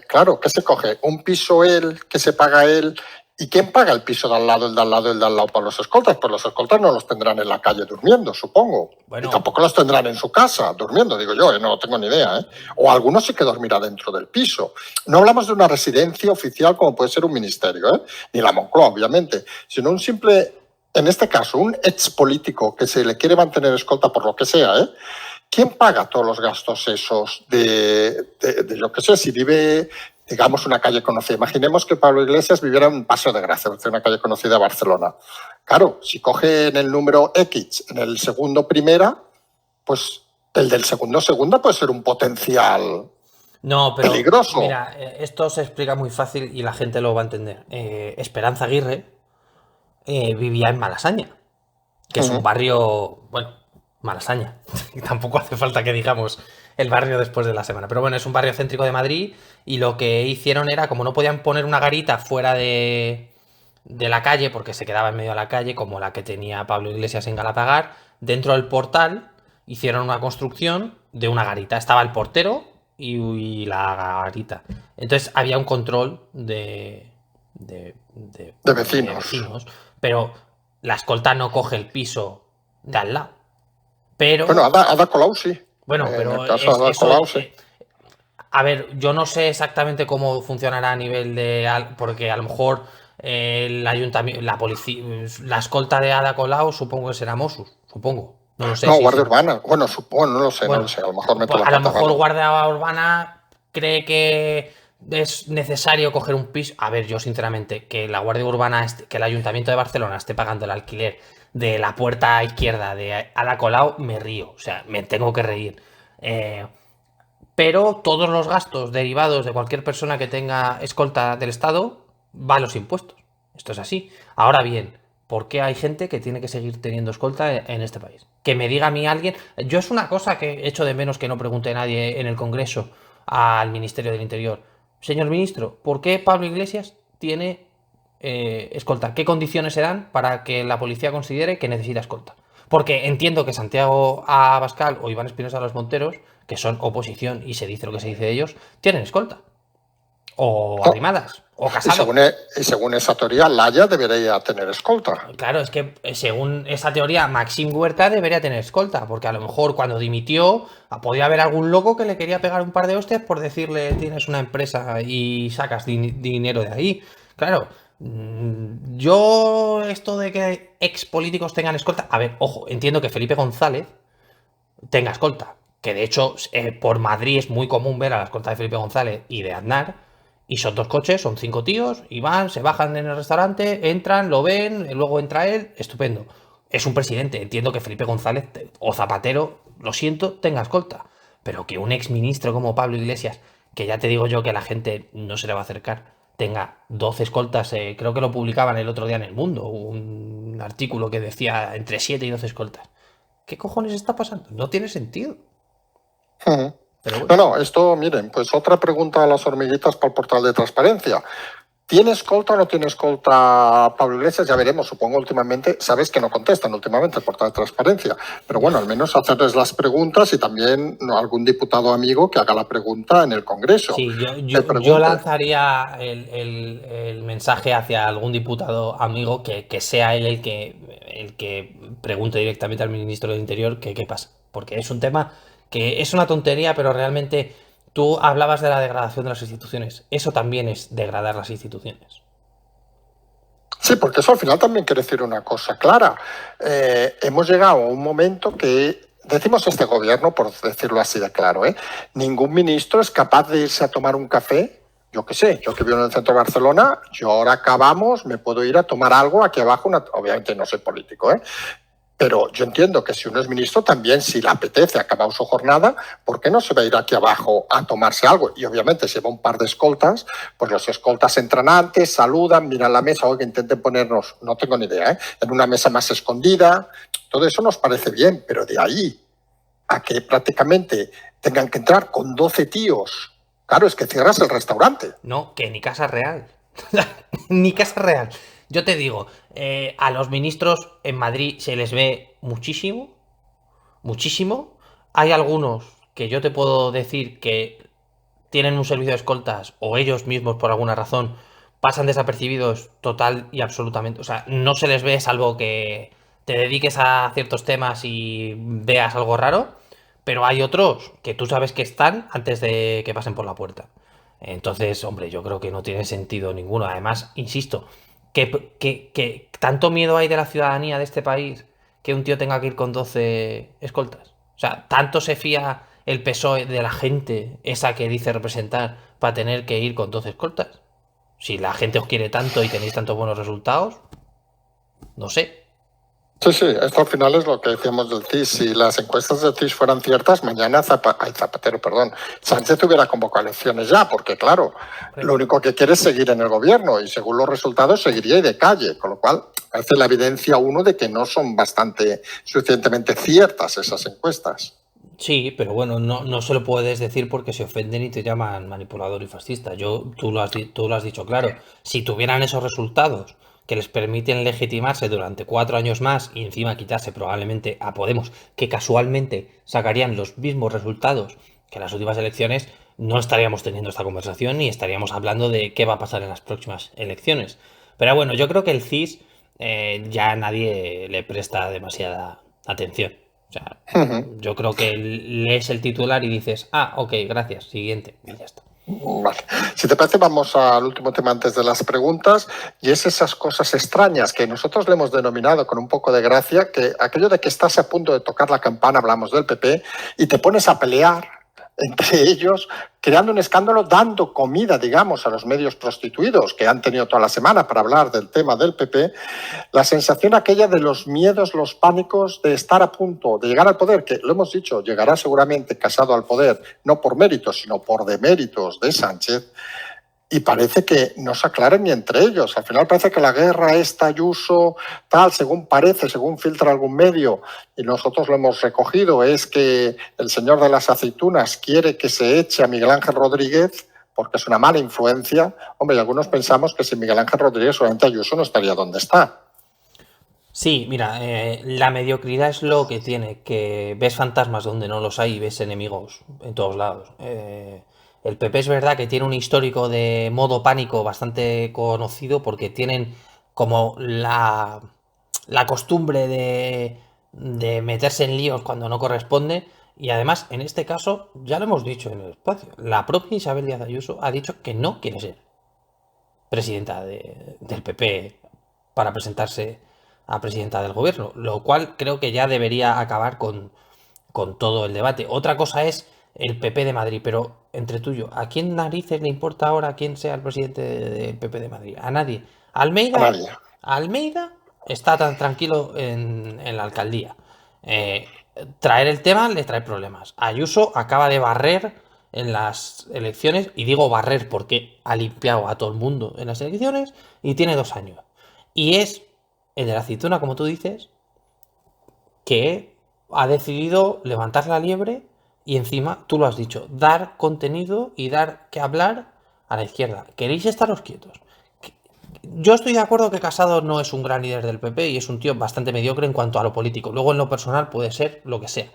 Claro, ¿qué se coge? Un piso él, que se paga él. ¿Y quién paga el piso de al lado, el de al lado, el de al lado para los escoltas? Pues los escoltas no los tendrán en la calle durmiendo, supongo. Bueno, y tampoco los tendrán en su casa durmiendo, digo yo, no tengo ni idea. O algunos sí que dormirá dentro del piso. No hablamos de una residencia oficial como puede ser un ministerio, ni la Moncloa, obviamente, sino un simple, en este caso, un ex político que se le quiere mantener escolta por lo que sea, ¿quién paga todos los gastos esos de yo qué sé, si vive... digamos, una calle conocida. Imaginemos que Pablo Iglesias viviera en Paseo de Gracia, una calle conocida de Barcelona. Claro, si coge en el número X, en el segundo primera, pues el del segundo segunda puede ser un potencial peligroso. Mira, esto se explica muy fácil y la gente lo va a entender. Esperanza Aguirre vivía en Malasaña, que es un barrio, bueno, Malasaña. Tampoco hace falta que digamos el barrio después de la semana. Pero bueno, es un barrio céntrico de Madrid y lo que hicieron era, como no podían poner una garita fuera de la calle, porque se quedaba en medio de la calle, como la que tenía Pablo Iglesias en Galapagar, dentro del portal hicieron una construcción de una garita. Estaba el portero y la garita. Entonces había un control de vecinos. Pero la escolta no coge el piso de al lado. Pero... Bueno, Ada Colau sí. Bueno, pero a ver, yo no sé exactamente cómo funcionará a nivel de... Porque a lo mejor el ayuntamiento, la policía, la escolta de Ada Colau supongo que será Mossos, supongo. No lo sé. No, Guardia Urbana. Bueno, supongo, no lo sé, no lo sé. A lo mejor me a lo mejor Guardia Urbana cree que es necesario coger un piso. A ver, yo sinceramente, que la Guardia Urbana, que el Ayuntamiento de Barcelona esté pagando el alquiler de la puerta izquierda de Ada Colau, me río, o sea, me tengo que reír. Pero todos los gastos derivados de cualquier persona que tenga escolta del Estado van a los impuestos. Esto es así. Ahora bien, ¿por qué hay gente que tiene que seguir teniendo escolta en este país? Que me diga a mí alguien... Yo es una cosa que echo de menos que no pregunte nadie en el Congreso al Ministerio del Interior. Señor ministro, ¿por qué Pablo Iglesias tiene escolta? ¿Qué condiciones se dan para que la policía considere que necesita escolta? Porque entiendo que Santiago Abascal o Iván Espinosa Los Monteros, que son oposición y se dice lo que se dice de ellos, tienen escolta. O arrimadas, o Casado. Y según esa teoría, Laya debería tener escolta. Claro, es que según esa teoría, Maxim Huerta debería tener escolta, porque a lo mejor cuando dimitió podía haber algún loco que le quería pegar un par de hostias por decirle tienes una empresa y sacas dinero de ahí. Claro, yo esto de que ex políticos tengan escolta... A ver, ojo, entiendo que Felipe González tenga escolta, que de hecho por Madrid es muy común ver a la escolta de Felipe González y de Aznar. Y son 2 coches, son 5 tíos, y van, se bajan en el restaurante, entran, lo ven, luego entra él, estupendo. Es un presidente, entiendo que Felipe González o Zapatero, lo siento, tenga escolta. Pero que un exministro como Pablo Iglesias, que ya te digo yo que la gente no se le va a acercar, tenga 12 escoltas, creo que lo publicaban el otro día en El Mundo, un artículo que decía entre 7 y 12 escoltas. ¿Qué cojones está pasando? No tiene sentido. Bueno. No, esto, miren, pues otra pregunta a las hormiguitas para el portal de transparencia. ¿Tiene escolta o no tiene escolta Pablo Iglesias? Ya veremos, supongo últimamente, sabes que no contestan últimamente por la transparencia, pero bueno, al menos hacerles las preguntas y también algún diputado amigo que haga la pregunta en el Congreso. Sí, yo lanzaría el mensaje hacia algún diputado amigo que sea él el que pregunte directamente al ministro del Interior qué pasa. Porque es un tema que es una tontería, pero realmente tú hablabas de la degradación de las instituciones. Eso también es degradar las instituciones. Sí, porque eso al final también quiere decir una cosa clara. Hemos llegado a un momento que decimos este gobierno, por decirlo así de claro, ningún ministro es capaz de irse a tomar un café. Yo qué sé, yo que vivo en el centro de Barcelona, yo ahora acabamos, me puedo ir a tomar algo aquí abajo, obviamente no soy político, pero yo entiendo que si uno es ministro también, si le apetece acabar su jornada, ¿por qué no se va a ir aquí abajo a tomarse algo? Y obviamente si va un par de escoltas, pues los escoltas entran antes, saludan, miran la mesa, oye, intenten ponernos, no tengo ni idea, en una mesa más escondida. Todo eso nos parece bien, pero de ahí a que prácticamente tengan que entrar con 12 tíos, claro, es que cierras el restaurante. No, que ni Casa Real. Ni Casa Real. Yo te digo, a los ministros en Madrid se les ve muchísimo. Muchísimo. Hay algunos que yo te puedo decir que tienen un servicio de escoltas o ellos mismos por alguna razón pasan desapercibidos total y absolutamente. O sea, no se les ve salvo que te dediques a ciertos temas y veas algo raro. Pero hay otros que tú sabes que están antes de que pasen por la puerta. Entonces, hombre, yo creo que no tiene sentido ninguno. Además, insisto, que tanto miedo hay de la ciudadanía de este país que un tío tenga que ir con 12 escoltas. O sea, tanto se fía el PSOE de la gente, esa que dice representar, para tener que ir con 12 escoltas. Si la gente os quiere tanto y tenéis tantos buenos resultados, no sé. Sí, sí, esto al final es lo que decíamos del CIS. Si las encuestas del CIS fueran ciertas, mañana Sánchez hubiera convocado elecciones ya, porque claro, lo único que quiere es seguir en el gobierno y según los resultados seguiría y de calle, con lo cual parece la evidencia uno de que no son suficientemente ciertas esas encuestas. Sí, pero bueno, no se lo puedes decir porque se ofenden y te llaman manipulador y fascista. Tú lo has dicho claro. Si tuvieran esos resultados que les permiten legitimarse durante 4 años más y encima quitarse probablemente a Podemos, que casualmente sacarían los mismos resultados que las últimas elecciones, no estaríamos teniendo esta conversación ni estaríamos hablando de qué va a pasar en las próximas elecciones. Pero bueno, yo creo que el CIS ya nadie le presta demasiada atención. O sea, yo creo que lees el titular y dices, ok, gracias, siguiente, y ya está. Vale. Si te parece, vamos al último tema antes de las preguntas, y es esas cosas extrañas que nosotros le hemos denominado con un poco de gracia, que aquello de que estás a punto de tocar la campana, hablamos del PP, y te pones a pelear entre ellos, creando un escándalo, dando comida, digamos, a los medios prostituidos que han tenido toda la semana para hablar del tema del PP, la sensación aquella de los miedos, los pánicos de estar a punto de llegar al poder, que lo hemos dicho, llegará seguramente Casado al poder, no por méritos, sino por deméritos de Sánchez, y parece que no se aclaren ni entre ellos. Al final parece que la guerra esta Ayuso, tal, según parece, según filtra algún medio, y nosotros lo hemos recogido, es que el señor de las aceitunas quiere que se eche a Miguel Ángel Rodríguez porque es una mala influencia. Hombre, y algunos pensamos que sin Miguel Ángel Rodríguez solamente Ayuso no estaría donde está. Sí, mira, la mediocridad es lo que tiene, que ves fantasmas donde no los hay y ves enemigos en todos lados. El PP es verdad que tiene un histórico de modo pánico bastante conocido porque tienen como la costumbre de meterse en líos cuando no corresponde y además en este caso ya lo hemos dicho en el espacio, la propia Isabel Díaz Ayuso ha dicho que no quiere ser presidenta del PP para presentarse a presidenta del gobierno, lo cual creo que ya debería acabar con todo el debate. Otra cosa es el PP de Madrid, pero entre tú y yo, ¿a quién narices le importa ahora quién sea el presidente del PP de Madrid? A nadie. Almeida está tan tranquilo en la alcaldía. Traer el tema le trae problemas. Ayuso acaba de barrer en las elecciones, y digo barrer porque ha limpiado a todo el mundo en las elecciones y tiene 2 años. Y es el de la aceituna, como tú dices, que ha decidido levantar la liebre y encima, tú lo has dicho, dar contenido y dar que hablar a la izquierda. ¿Queréis estaros quietos? Yo estoy de acuerdo que Casado no es un gran líder del PP y es un tío bastante mediocre en cuanto a lo político. Luego en lo personal puede ser lo que sea.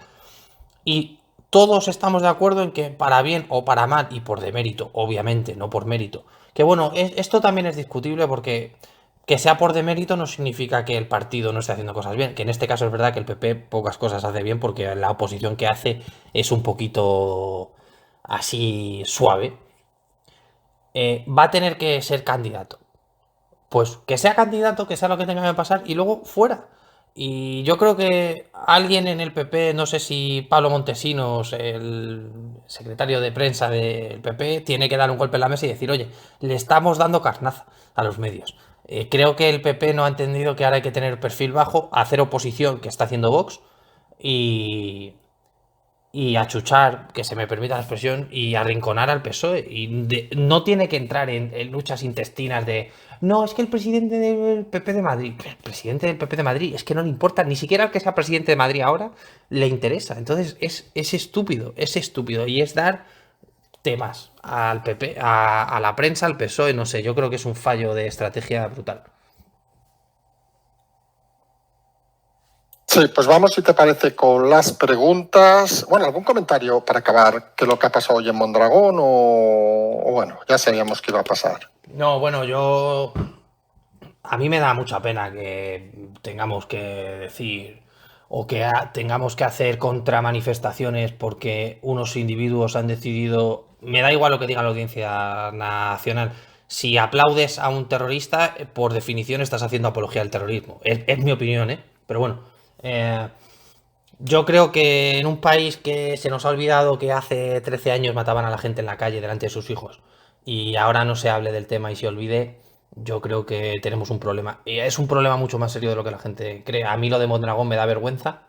Y todos estamos de acuerdo en que para bien o para mal, y por demérito, obviamente, no por mérito. Que bueno, esto también es discutible porque que sea por demérito no significa que el partido no esté haciendo cosas bien. Que en este caso es verdad que el PP pocas cosas hace bien porque la oposición que hace es un poquito así suave. Va a tener que ser candidato. Pues que sea candidato, que sea lo que tenga que pasar y luego fuera. Y yo creo que alguien en el PP, no sé si Pablo Montesinos, el secretario de prensa del PP, tiene que dar un golpe en la mesa y decir, oye, le estamos dando carnaza a los medios. Creo que el PP no ha entendido que ahora hay que tener perfil bajo, hacer oposición, que está haciendo Vox, y, y achuchar, que se me permita la expresión, y arrinconar al PSOE. No tiene que entrar en luchas intestinas de, no, es que el presidente del PP de Madrid, el presidente del PP de Madrid, es que no le importa, ni siquiera el que sea presidente de Madrid ahora, le interesa. Entonces es estúpido, y es dar temas al PP, a la prensa, al PSOE, no sé, yo creo que es un fallo de estrategia brutal. Sí, pues vamos, si te parece, con las preguntas. Bueno, ¿algún comentario para acabar? ¿Qué es lo que ha pasado hoy en Mondragón? O bueno, ya sabíamos que iba a pasar. No, bueno, a mí me da mucha pena que tengamos que decir o que tengamos que hacer contramanifestaciones porque unos individuos han decidido. Me da igual lo que diga la Audiencia Nacional. Si aplaudes a un terrorista, por definición estás haciendo apología al terrorismo. Es mi opinión, ¿eh? Pero bueno, eh, yo creo que en un país que se nos ha olvidado que hace 13 años mataban a la gente en la calle delante de sus hijos y ahora no se hable del tema y se olvide, yo creo que tenemos un problema. Y es un problema mucho más serio de lo que la gente cree. A mí lo de Mondragón me da vergüenza,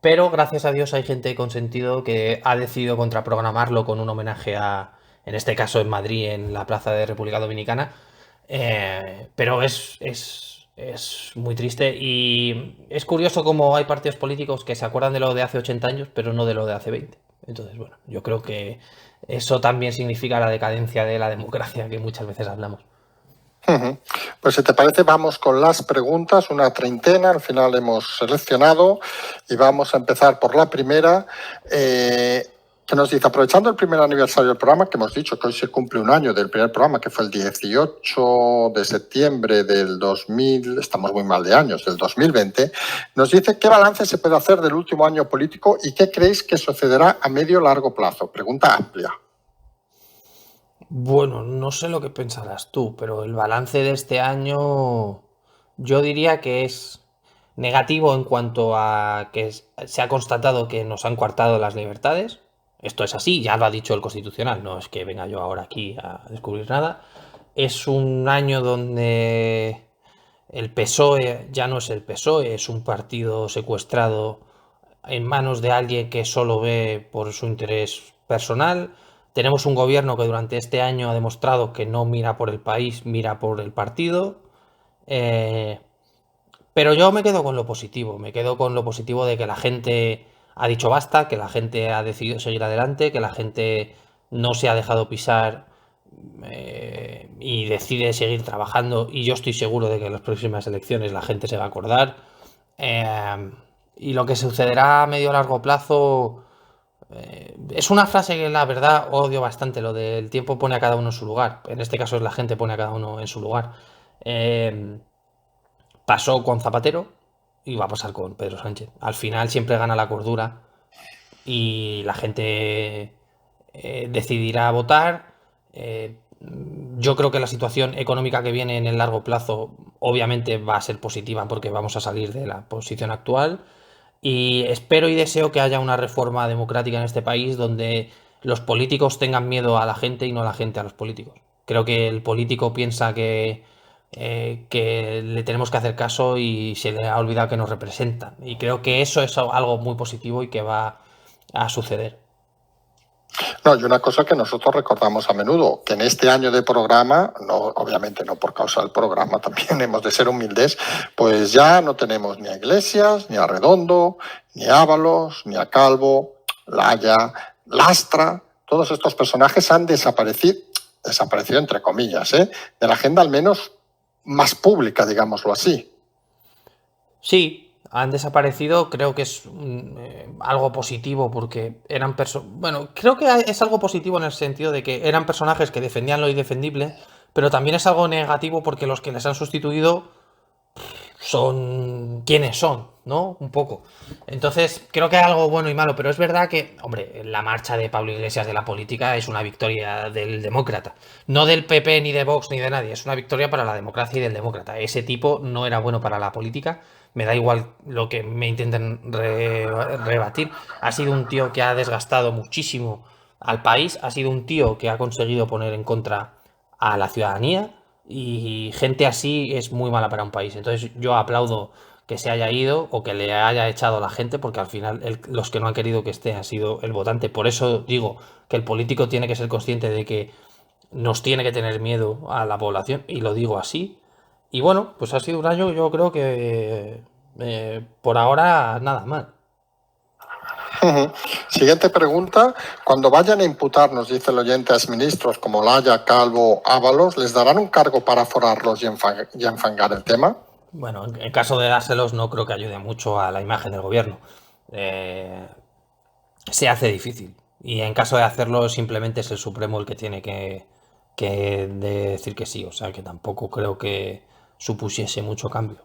pero gracias a Dios hay gente con sentido que ha decidido contraprogramarlo con un homenaje a, en este caso en Madrid, en la Plaza de República Dominicana. Pero es muy triste y es curioso cómo hay partidos políticos que se acuerdan de lo de hace 80 años, pero no de lo de hace 20. Entonces, bueno, yo creo que eso también significa la decadencia de la democracia que muchas veces hablamos. Pues si te parece, vamos con las preguntas, una treintena, al final hemos seleccionado y vamos a empezar por la primera, que nos dice, aprovechando el primer aniversario del programa, que hemos dicho que hoy se cumple un año del primer programa, que fue el 18 de septiembre del 2000, estamos muy mal de años, del 2020, nos dice qué balance se puede hacer del último año político y qué creéis que sucederá a medio o largo plazo. Pregunta amplia. Bueno, no sé lo que pensarás tú, pero el balance de este año yo diría que es negativo en cuanto a que se ha constatado que nos han coartado las libertades. Esto es así, ya lo ha dicho el Constitucional, no es que venga yo ahora aquí a descubrir nada. Es un año donde el PSOE ya no es el PSOE, es un partido secuestrado en manos de alguien que solo ve por su interés personal. Tenemos un gobierno que durante este año ha demostrado que no mira por el país, mira por el partido. Eh, pero yo me quedo con lo positivo, me quedo con lo positivo de que la gente ha dicho basta, que la gente ha decidido seguir adelante, que la gente no se ha dejado pisar y decide seguir trabajando y yo estoy seguro de que en las próximas elecciones la gente se va a acordar. Y lo que sucederá a medio o largo plazo es una frase que la verdad odio bastante, lo del tiempo pone a cada uno en su lugar. En este caso es la gente pone a cada uno en su lugar. Pasó con Zapatero y va a pasar con Pedro Sánchez. Al final siempre gana la cordura y la gente decidirá votar. Yo creo que la situación económica que viene en el largo plazo obviamente va a ser positiva porque vamos a salir de la posición actual y espero y deseo que haya una reforma democrática en este país donde los políticos tengan miedo a la gente y no la gente a los políticos. Creo que el político piensa que le tenemos que hacer caso y se le ha olvidado que nos representan. Y creo que eso es algo muy positivo y que va a suceder. No, y una cosa que nosotros recordamos a menudo, que en este año de programa, no, obviamente no por causa del programa, también hemos de ser humildes, pues ya no tenemos ni a Iglesias, ni a Redondo, ni a Ábalos, ni a Calvo, Laya, Lastra, todos estos personajes han desaparecido entre comillas, de la agenda al menos más pública, digámoslo así. Sí, han desaparecido, creo que es algo positivo porque eran personas... Bueno, creo que es algo positivo en el sentido de que eran personajes que defendían lo indefendible, pero también es algo negativo porque los que les han sustituido son quienes son, ¿no? Un poco. Entonces, creo que hay algo bueno y malo, pero es verdad que, hombre, la marcha de Pablo Iglesias de la política es una victoria del demócrata. No del PP, ni de Vox, ni de nadie. Es una victoria para la democracia y del demócrata. Ese tipo no era bueno para la política. Me da igual lo que me intenten rebatir. Ha sido un tío que ha desgastado muchísimo al país. Ha sido un tío que ha conseguido poner en contra a la ciudadanía y gente así es muy mala para un país. Entonces yo aplaudo que se haya ido o que le haya echado a la gente porque al final los que no han querido que esté ha sido el votante. Por eso digo que el político tiene que ser consciente de que nos tiene que tener miedo a la población y lo digo así. Y bueno, pues ha sido un año yo creo que por ahora nada mal. Siguiente pregunta. Cuando vayan a imputar, nos dice el oyente, a exministros como Laya, Calvo, Ábalos, ¿les darán un cargo para forarlos y enfangar el tema? Bueno, en caso de dárselos no creo que ayude mucho a la imagen del gobierno. Eh, Se hace difícil. Y en caso de hacerlo, simplemente es el Supremo el que tiene que decir que sí. O sea que tampoco creo que supusiese mucho cambio.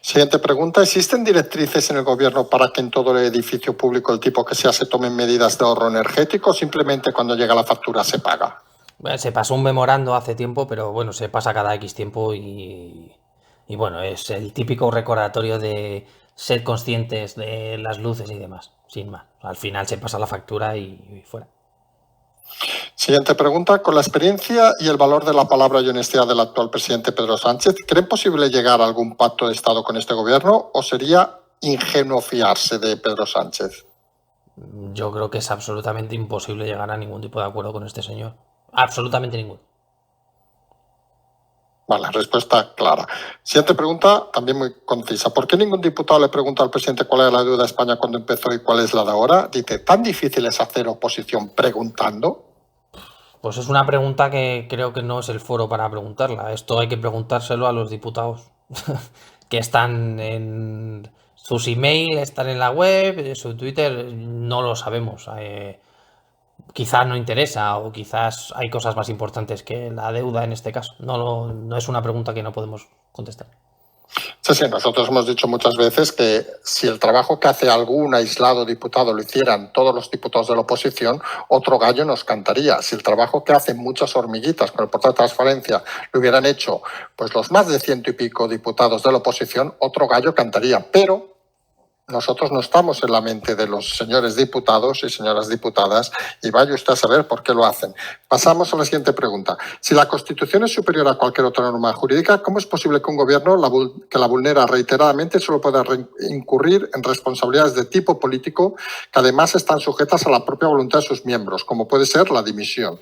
Siguiente pregunta. ¿Existen directrices en el gobierno para que en todo el edificio público, el tipo que sea, se tomen medidas de ahorro energético o simplemente cuando llega la factura se paga? Bueno, se pasó un memorando hace tiempo, pero bueno, se pasa cada X tiempo y bueno, es el típico recordatorio de ser conscientes de las luces y demás, sin más. Al final se pasa la factura y fuera. Siguiente pregunta. Con la experiencia y el valor de la palabra y honestidad del actual presidente Pedro Sánchez, ¿creen posible llegar a algún pacto de Estado con este gobierno o sería ingenuo fiarse de Pedro Sánchez? Yo creo que es absolutamente imposible llegar a ningún tipo de acuerdo con este señor. Absolutamente ninguno. Vale, respuesta clara. Siguiente pregunta, también muy concisa. ¿Por qué ningún diputado le pregunta al presidente cuál era la deuda de España cuando empezó y cuál es la de ahora? Dice, ¿tan difícil es hacer oposición preguntando? Pues es una pregunta que creo que no es el foro para preguntarla. Esto hay que preguntárselo a los diputados que están en sus emails, están en la web, en su Twitter, no lo sabemos. Quizás no interesa o quizás hay cosas más importantes que la deuda en este caso. No es una pregunta que no podemos contestar. Sí, sí, nosotros hemos dicho muchas veces que si el trabajo que hace algún aislado diputado lo hicieran todos los diputados de la oposición, otro gallo nos cantaría. Si el trabajo que hacen muchas hormiguitas con el portal de transparencia lo hubieran hecho pues los más de 100 y pico diputados de la oposición, otro gallo cantaría. Pero nosotros no estamos en la mente de los señores diputados y señoras diputadas y vaya usted a saber por qué lo hacen. Pasamos a la siguiente pregunta. Si la Constitución es superior a cualquier otra norma jurídica, ¿cómo es posible que un gobierno que la vulnera reiteradamente solo pueda incurrir en responsabilidades de tipo político que además están sujetas a la propia voluntad de sus miembros, como puede ser la dimisión?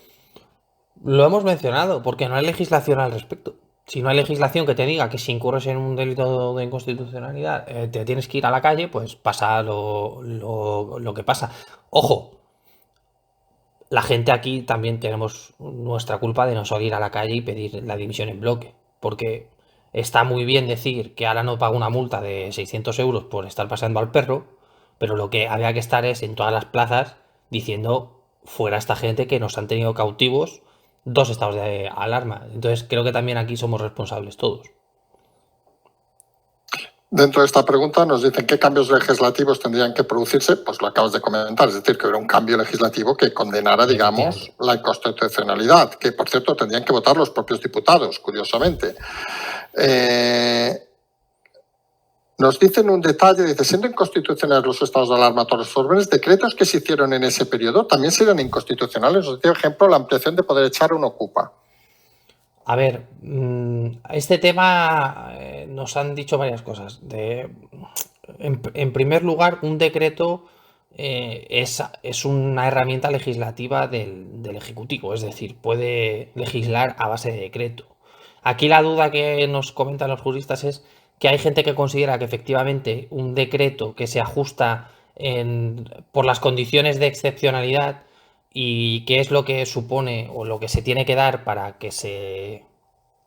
Lo hemos mencionado porque no hay legislación al respecto. Si no hay legislación que te diga que si incurres en un delito de inconstitucionalidad te tienes que ir a la calle, pues pasa lo que pasa. Ojo, la gente aquí también tenemos nuestra culpa de no salir a la calle y pedir la dimisión en bloque. Porque está muy bien decir que ahora no pago una multa de 600 euros por estar paseando al perro, pero lo que había que estar es en todas las plazas diciendo fuera esta gente que nos han tenido cautivos 2 estados de alarma. Entonces creo que también aquí somos responsables todos. Dentro de esta pregunta nos dicen qué cambios legislativos tendrían que producirse, pues lo acabas de comentar, es decir, que hubiera un cambio legislativo que condenara, digamos, la inconstitucionalidad, que por cierto tendrían que votar los propios diputados, curiosamente. Nos dicen un detalle, dice, siendo inconstitucionales los estados de alarma, todos los órdenes, decretos que se hicieron en ese periodo también serían inconstitucionales. Nos dio ejemplo la ampliación de poder echar un ocupa. A ver, este tema nos han dicho varias cosas. En primer lugar, un decreto es una herramienta legislativa del Ejecutivo, es decir, puede legislar a base de decreto. Aquí la duda que nos comentan los juristas es que hay gente que considera que efectivamente un decreto que se ajusta por las condiciones de excepcionalidad y qué es lo que supone o lo que se tiene que dar para que se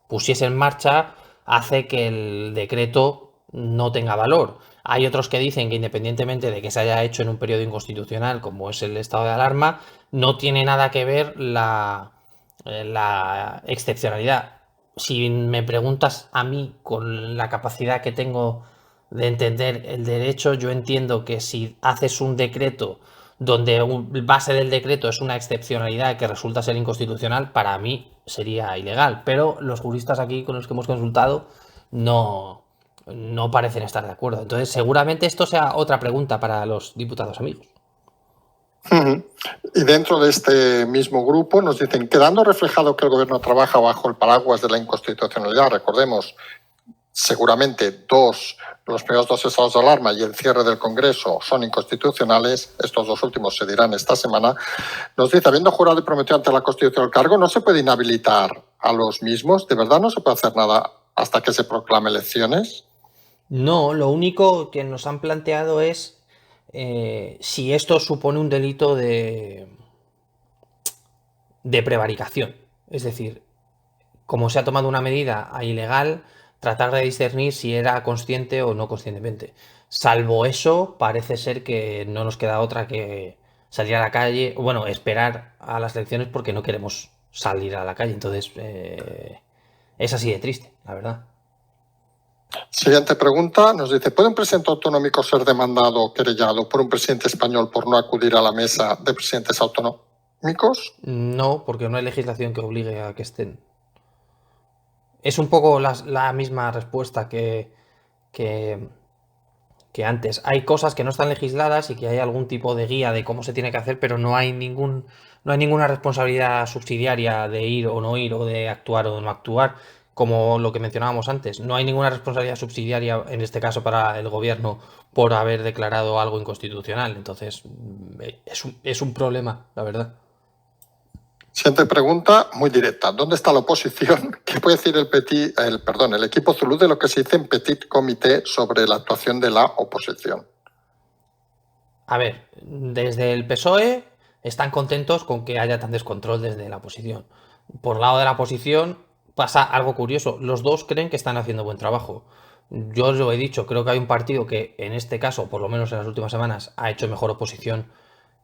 pusiese en marcha hace que el decreto no tenga valor. Hay otros que dicen que independientemente de que se haya hecho en un periodo inconstitucional como es el estado de alarma, no tiene nada que ver la excepcionalidad. Si me preguntas a mí con la capacidad que tengo de entender el derecho, yo entiendo que si haces un decreto donde base del decreto es una excepcionalidad que resulta ser inconstitucional, para mí sería ilegal. Pero los juristas aquí con los que hemos consultado no parecen estar de acuerdo. Entonces, seguramente esto sea otra pregunta para los diputados amigos. Y dentro de este mismo grupo nos dicen, quedando reflejado que el gobierno trabaja bajo el paraguas de la inconstitucionalidad, recordemos, seguramente los primeros 2 estados de alarma y el cierre del Congreso son inconstitucionales, estos 2 últimos se dirán esta semana, nos dice, habiendo jurado y prometido ante la Constitución el cargo, ¿no se puede inhabilitar a los mismos? ¿De verdad no se puede hacer nada hasta que se proclame elecciones? No, lo único que nos han planteado es si esto supone un delito de prevaricación. Es decir, como se ha tomado una medida ilegal, tratar de discernir si era consciente o no conscientemente. Salvo eso, parece ser que no nos queda otra que salir a la calle, bueno, esperar a las elecciones porque no queremos salir a la calle. Entonces, es así de triste, la verdad. Siguiente pregunta, nos dice, ¿puede un presidente autonómico ser demandado o querellado por un presidente español por no acudir a la mesa de presidentes autonómicos? No, porque no hay legislación que obligue a que estén. Es un poco la misma respuesta que antes. Hay cosas que no están legisladas y que hay algún tipo de guía de cómo se tiene que hacer, pero no hay ninguna responsabilidad subsidiaria de ir o no ir, o de actuar o no actuar, como lo que mencionábamos antes. No hay ninguna responsabilidad subsidiaria, en este caso para el gobierno, por haber declarado algo inconstitucional. Entonces, es un problema, la verdad. Siguiente pregunta, muy directa. ¿Dónde está la oposición? ¿Qué puede decir el equipo Zulú de lo que se dice en Petit Comité sobre la actuación de la oposición? A ver, desde el PSOE están contentos con que haya tan descontrol desde la oposición. Por lado de la oposición pasa algo curioso. Los dos creen que están haciendo buen trabajo. Yo os lo he dicho, creo que hay un partido que en este caso, por lo menos en las últimas semanas, ha hecho mejor oposición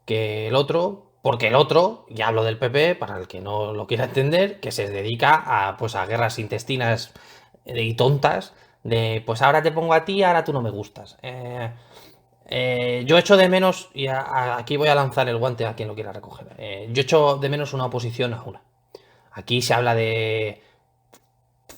que el otro, porque el otro, ya hablo del PP, para el que no lo quiera entender, que se dedica a guerras intestinas y tontas, de pues ahora te pongo a ti, ahora tú no me gustas. Yo echo de menos, y aquí voy a lanzar el guante a quien lo quiera recoger, yo echo de menos una oposición a una. Aquí se habla de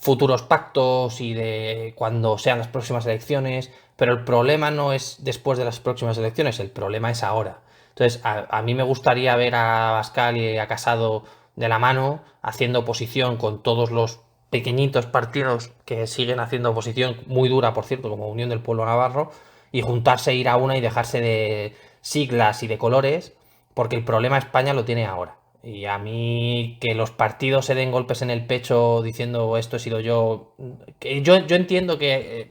futuros pactos y de cuando sean las próximas elecciones, pero el problema no es después de las próximas elecciones, el problema es ahora. Entonces, a mí me gustaría ver a Abascal y a Casado de la mano haciendo oposición con todos los pequeñitos partidos que siguen haciendo oposición, muy dura, por cierto, como Unión del Pueblo Navarro, y juntarse, ir a una y dejarse de siglas y de colores, porque el problema España lo tiene ahora. Y a mí que los partidos se den golpes en el pecho diciendo esto he sido yo, que yo entiendo que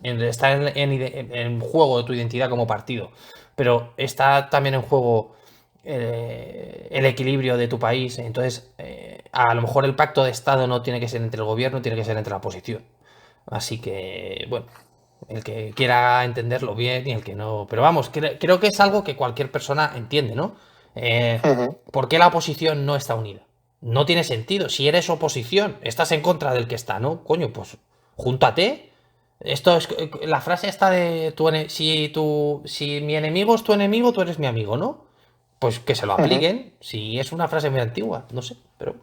está en juego de tu identidad como partido, pero está también en juego el equilibrio de tu país. Entonces, a lo mejor el pacto de Estado no tiene que ser entre el gobierno, tiene que ser entre la oposición. Así que, bueno, el que quiera entenderlo bien y el que no. Pero vamos, creo que es algo que cualquier persona entiende, ¿no? ¿Por qué la oposición no está unida? No tiene sentido. Si eres oposición, estás en contra del que está, ¿no? Coño, pues júntate. Esto es la frase esta de si mi enemigo es tu enemigo, tú eres mi amigo, ¿no? Pues que se lo apliquen. Si es una frase muy antigua, no sé, pero.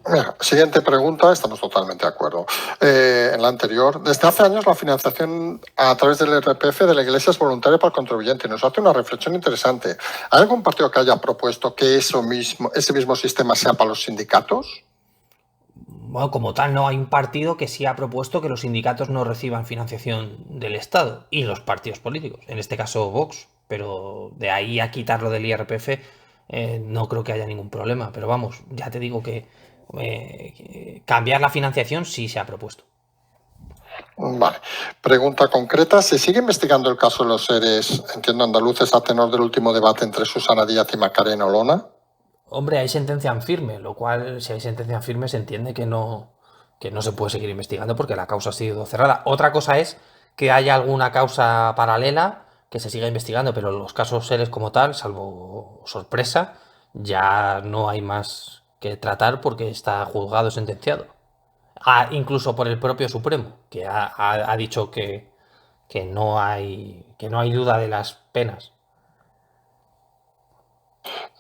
Mira, siguiente pregunta, estamos totalmente de acuerdo. En la anterior, desde hace años la financiación a través del IRPF de la Iglesia es voluntaria para el contribuyente. Nos hace una reflexión interesante. ¿Hay algún partido que haya propuesto que ese mismo sistema sea para los sindicatos? Bueno, como tal, no hay un partido que sí ha propuesto que los sindicatos no reciban financiación del Estado y los partidos políticos, en este caso Vox, pero de ahí a quitarlo del IRPF no creo que haya ningún problema. Pero vamos, ya te digo que cambiar la financiación sí se ha propuesto. Vale. Pregunta concreta. ¿Se sigue investigando el caso de los seres, entiendo, andaluces a tenor del último debate entre Susana Díaz y Macarena Olona? Hombre, hay sentencia en firme, lo cual, si hay sentencia en firme, se entiende que no se puede seguir investigando porque la causa ha sido cerrada. Otra cosa es que haya alguna causa paralela que se siga investigando, pero los casos seres como tal, salvo sorpresa, ya no hay más que tratar porque está juzgado, sentenciado. Incluso por el propio Supremo, que ha dicho que no hay duda de las penas.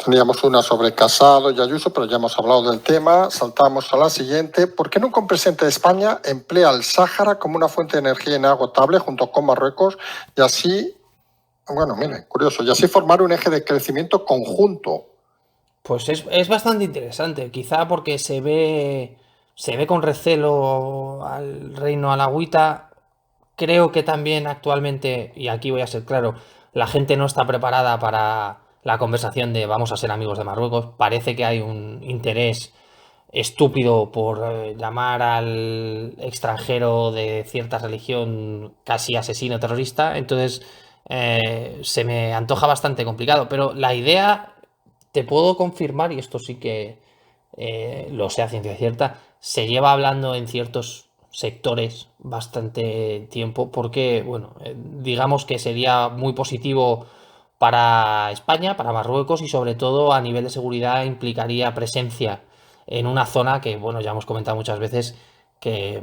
Teníamos una sobre Casado y Ayuso, pero ya hemos hablado del tema. Saltamos a la siguiente. ¿Por qué nunca un presidente de España emplea el Sáhara como una fuente de energía inagotable junto con Marruecos y así, bueno, miren, curioso, y así formar un eje de crecimiento conjunto? Pues es bastante interesante, quizá porque se ve con recelo al reino alagüita. Creo que también actualmente, y aquí voy a ser claro, la gente no está preparada para la conversación de vamos a ser amigos de Marruecos. Parece que hay un interés estúpido por llamar al extranjero de cierta religión casi asesino terrorista. Entonces se me antoja bastante complicado. Pero la idea, te puedo confirmar, y esto sí que lo sé a ciencia cierta, se lleva hablando en ciertos sectores bastante tiempo porque, bueno, digamos que sería muy positivo para España, para Marruecos y sobre todo a nivel de seguridad implicaría presencia en una zona que, bueno, ya hemos comentado muchas veces que,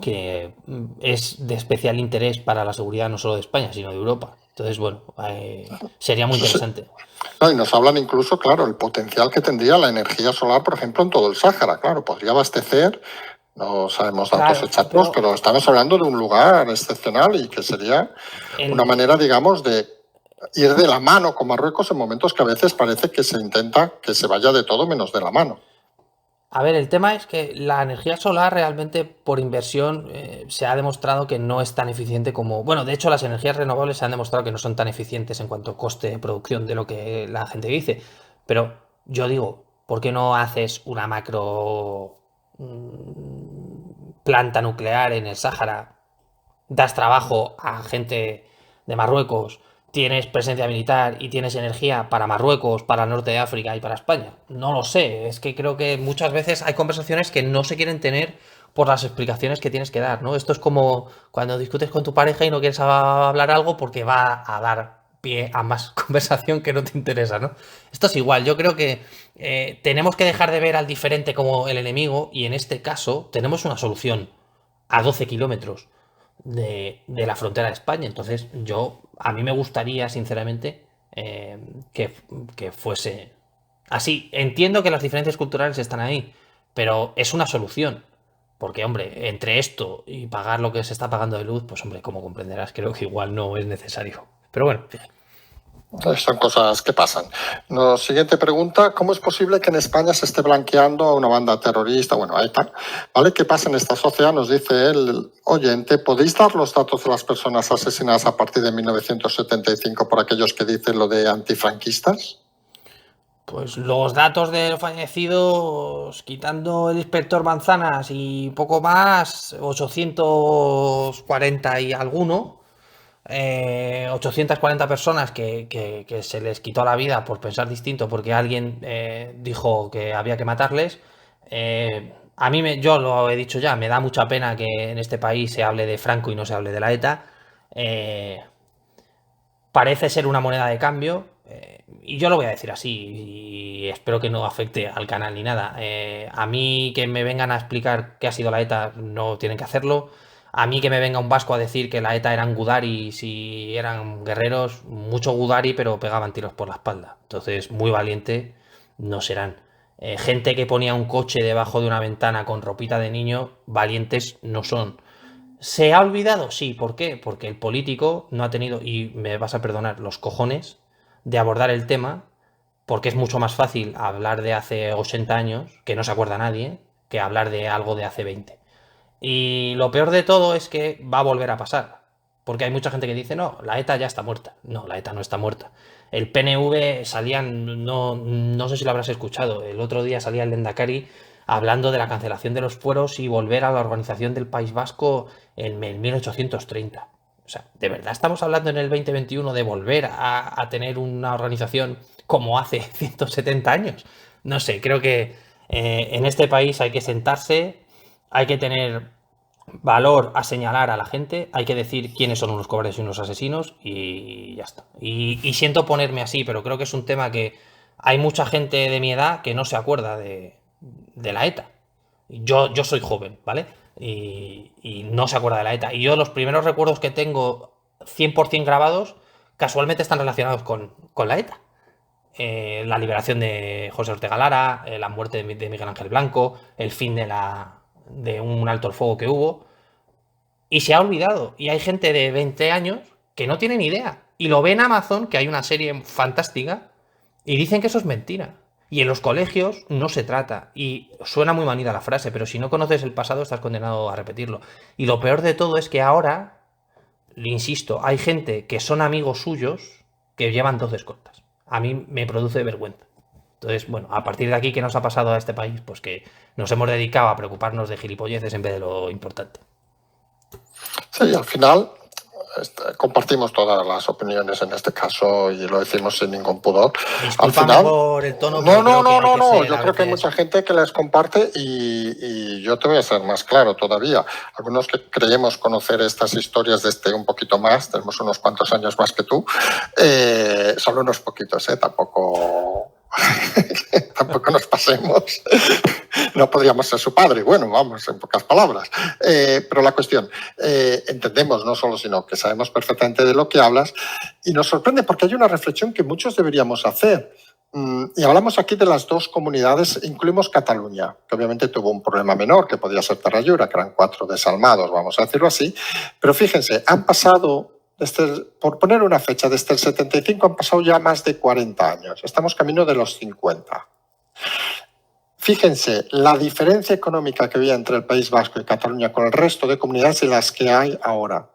que es de especial interés para la seguridad no solo de España, sino de Europa. Entonces, bueno, sería muy Eso sí. interesante. No, y nos hablan incluso, claro, el potencial que tendría la energía solar, por ejemplo, en todo el Sáhara. Claro, podría abastecer, no sabemos datos Claro, exactos, pero pero estamos hablando de un lugar excepcional y que sería una el, manera, digamos, de ir de la mano con Marruecos en momentos que a veces parece que se intenta que se vaya de todo menos de la mano. A ver, el tema es que la energía solar realmente por inversión se ha demostrado que no es tan eficiente como... Bueno, de hecho las energías renovables se han demostrado que no son tan eficientes en cuanto a coste de producción de lo que la gente dice. Pero yo digo, ¿por qué no haces una macro planta nuclear en el Sáhara? Das trabajo a gente de Marruecos, tienes presencia militar y tienes energía para Marruecos, para el norte de África y para España. No lo sé, es que creo que muchas veces hay conversaciones que no se quieren tener por las explicaciones que tienes que dar, ¿no? Esto es como cuando discutes con tu pareja y no quieres hablar algo porque va a dar pie a más conversación que no te interesa, ¿no? Esto es igual, yo creo que tenemos que dejar de ver al diferente como el enemigo y en este caso tenemos una solución a 12 kilómetros de la frontera de España. Entonces, a mí me gustaría, sinceramente, que fuese así. Entiendo que las diferencias culturales están ahí, pero es una solución. Porque, hombre, entre esto y pagar lo que se está pagando de luz, pues, hombre, como comprenderás, creo que igual no es necesario. Pero bueno, en fin. Son cosas que pasan. Siguiente pregunta, ¿cómo es posible que en España se esté blanqueando a una banda terrorista? Bueno, ahí está. ¿Vale? ¿Qué pasa en esta sociedad? Nos dice el oyente, ¿podéis dar los datos de las personas asesinadas a partir de 1975 por aquellos que dicen lo de antifranquistas? Pues los datos de los fallecidos, quitando el inspector Manzanas y poco más, 840 y alguno. 840 personas que se les quitó la vida por pensar distinto porque alguien dijo que había que matarles. Yo lo he dicho ya, me da mucha pena que en este país se hable de Franco y no se hable de la ETA. Eh, Parece ser una moneda de cambio. Y yo lo voy a decir así y espero que no afecte al canal ni nada. A mí que me vengan a explicar qué ha sido la ETA no tienen que hacerlo. A mí que me venga un vasco a decir que la ETA eran gudaris y eran guerreros, mucho gudari pero pegaban tiros por la espalda. Entonces muy valiente no serán. Gente que ponía un coche debajo de una ventana con ropita de niño, valientes no son. ¿Se ha olvidado? Sí, ¿por qué? Porque el político no ha tenido, y me vas a perdonar, los cojones de abordar el tema, porque es mucho más fácil hablar de hace 80 años, que no se acuerda nadie, que hablar de algo de hace 20. Y lo peor de todo es que va a volver a pasar, porque hay mucha gente que dice, no, la ETA ya está muerta. No, la ETA no está muerta. El PNV salían, no sé si lo habrás escuchado, el otro día salía el Lendakari hablando de la cancelación de los fueros y volver a la organización del País Vasco en 1830. sea, ¿de verdad estamos hablando en el 2021 de volver a tener una organización como hace 170 años? No sé, creo que en este país hay que sentarse, hay que tener valor a señalar a la gente, hay que decir quiénes son unos cobardes y unos asesinos y ya está. Y siento ponerme así, pero creo que es un tema que hay mucha gente de mi edad que no se acuerda de la ETA. Yo soy joven, ¿vale? Y no se acuerda de la ETA. Y yo los primeros recuerdos que tengo 100% grabados casualmente están relacionados con la ETA. La liberación de José Ortega Lara, la muerte de Miguel Ángel Blanco, el fin de un alto el fuego que hubo. Y se ha olvidado. Y hay gente de 20 años que no tiene ni idea. Y lo ve en Amazon, que hay una serie fantástica, y dicen que eso es mentira. Y en los colegios no se trata. Y suena muy manida la frase, pero si no conoces el pasado estás condenado a repetirlo. Y lo peor de todo es que ahora, le insisto, hay gente que son amigos suyos que llevan dos escoltas. A mí me produce vergüenza. Entonces, bueno, a partir de aquí, ¿qué nos ha pasado a este país? Pues que nos hemos dedicado a preocuparnos de gilipolleces en vez de lo importante. Sí, al final compartimos todas las opiniones en este caso y lo decimos sin ningún pudor. Discúlpame al final, por el tono, no. Yo creo que hay mucha gente que les comparte y yo te voy a ser más claro todavía. Algunos que creemos conocer estas historias desde un poquito más, tenemos unos cuantos años más que tú, solo unos poquitos, tampoco nos pasemos. No podríamos ser su padre. Bueno, vamos, en pocas palabras. Pero la cuestión, entendemos no solo, sino que sabemos perfectamente de lo que hablas y nos sorprende porque hay una reflexión que muchos deberíamos hacer. Y hablamos aquí de las dos comunidades, incluimos Cataluña, que obviamente tuvo un problema menor, que podía ser Tarrayura, que eran 4 desalmados, vamos a decirlo así. Pero fíjense, han pasado, por poner una fecha, desde el 75 han pasado ya más de 40 años. Estamos camino de los 50. Fíjense la diferencia económica que había entre el País Vasco y Cataluña con el resto de comunidades y las que hay ahora.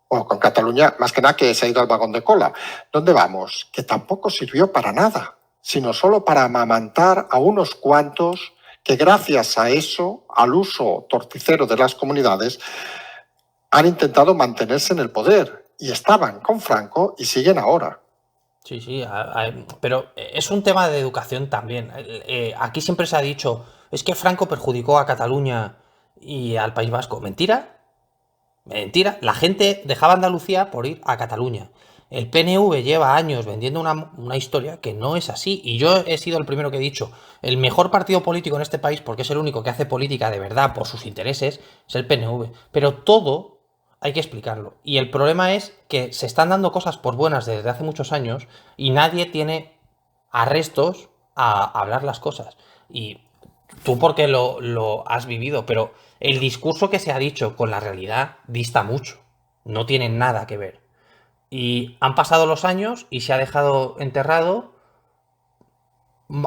O con Cataluña, más que nada que se ha ido al vagón de cola. ¿Dónde vamos? Que tampoco sirvió para nada, sino solo para amamantar a unos cuantos que gracias a eso, al uso torticero de las comunidades, han intentado mantenerse en el poder. Y estaban con Franco y siguen ahora. Sí, pero es un tema de educación también. Aquí siempre se ha dicho, es que Franco perjudicó a Cataluña y al País Vasco. ¿Mentira? Mentira. La gente dejaba Andalucía por ir a Cataluña. El PNV lleva años vendiendo una historia que no es así. Y yo he sido el primero que he dicho, el mejor partido político en este país, porque es el único que hace política de verdad por sus intereses, es el PNV. Pero todo hay que explicarlo. Y el problema es que se están dando cosas por buenas desde hace muchos años y nadie tiene arrestos a hablar las cosas. Y tú porque lo has vivido, pero el discurso que se ha dicho con la realidad dista mucho. No tiene nada que ver. Y han pasado los años y se ha dejado enterrado.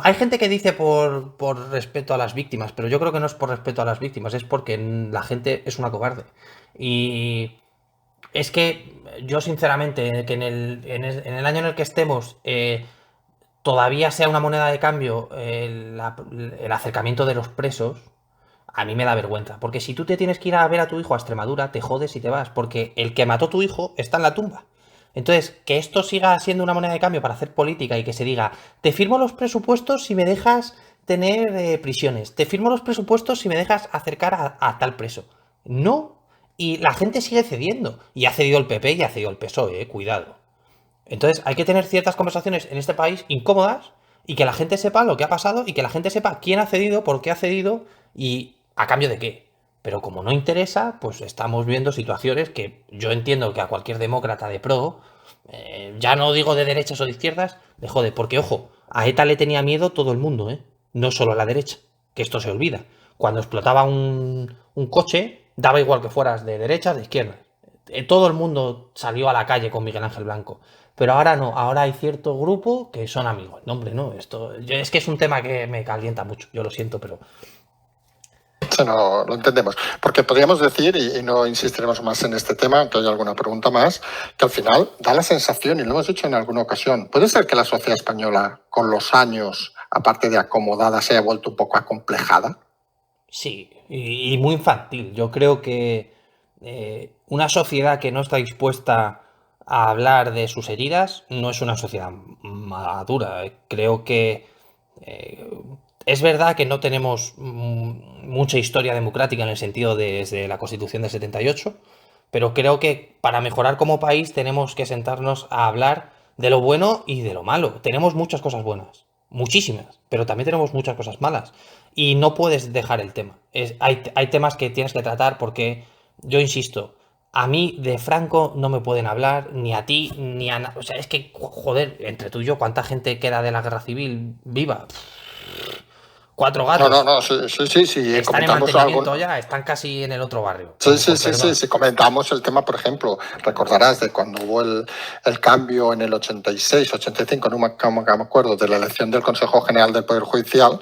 Hay gente que dice por respeto a las víctimas, pero yo creo que no es por respeto a las víctimas, es porque la gente es una cobarde. Y es que yo sinceramente, que en el año en el que estemos todavía sea una moneda de cambio el acercamiento de los presos, a mí me da vergüenza. Porque si tú te tienes que ir a ver a tu hijo a Extremadura, te jodes y te vas, porque el que mató a tu hijo está en la tumba. Entonces, que esto siga siendo una moneda de cambio para hacer política y que se diga, te firmo los presupuestos si me dejas tener prisiones, te firmo los presupuestos si me dejas acercar a tal preso. No. Y la gente sigue cediendo. Y ha cedido el PP y ha cedido el PSOE, cuidado. Entonces, hay que tener ciertas conversaciones en este país incómodas y que la gente sepa lo que ha pasado y que la gente sepa quién ha cedido, por qué ha cedido y a cambio de qué. Pero como no interesa, pues estamos viendo situaciones que yo entiendo que a cualquier demócrata de pro, ya no digo de derechas o de izquierdas, le jode. Porque, ojo, a ETA le tenía miedo todo el mundo, ¿eh? No solo a la derecha, que esto se olvida. Cuando explotaba un coche, daba igual que fueras de derecha o de izquierda. Todo el mundo salió a la calle con Miguel Ángel Blanco. Pero ahora no, ahora hay cierto grupo que son amigos. No, hombre, no, es que es un tema que me calienta mucho, yo lo siento, pero... Sí, no, lo entendemos. Porque podríamos decir, y no insistiremos más en este tema, aunque haya alguna pregunta más, que al final da la sensación, y lo hemos dicho en alguna ocasión, puede ser que la sociedad española, con los años, aparte de acomodada, se haya vuelto un poco acomplejada. Sí, y muy infantil. Yo creo que una sociedad que no está dispuesta a hablar de sus heridas no es una sociedad madura. Creo que es verdad que no tenemos mucha historia democrática en el sentido desde la Constitución del 78, pero creo que para mejorar como país tenemos que sentarnos a hablar de lo bueno y de lo malo. Tenemos muchas cosas buenas, muchísimas, pero también tenemos muchas cosas malas. Y no puedes dejar el tema. Hay temas que tienes que tratar porque, yo insisto, a mí de Franco no me pueden hablar, ni a ti, ni a... O sea, es que, joder, entre tú y yo, ¿cuánta gente queda de la guerra civil viva? 4 gatos. No, sí, Están en comentamos mantenimiento algo. ya, están casi en el otro barrio. Sí, comentamos el tema, por ejemplo, recordarás de cuando hubo el cambio en el 86, 85, no me acuerdo, de la elección del Consejo General del Poder Judicial,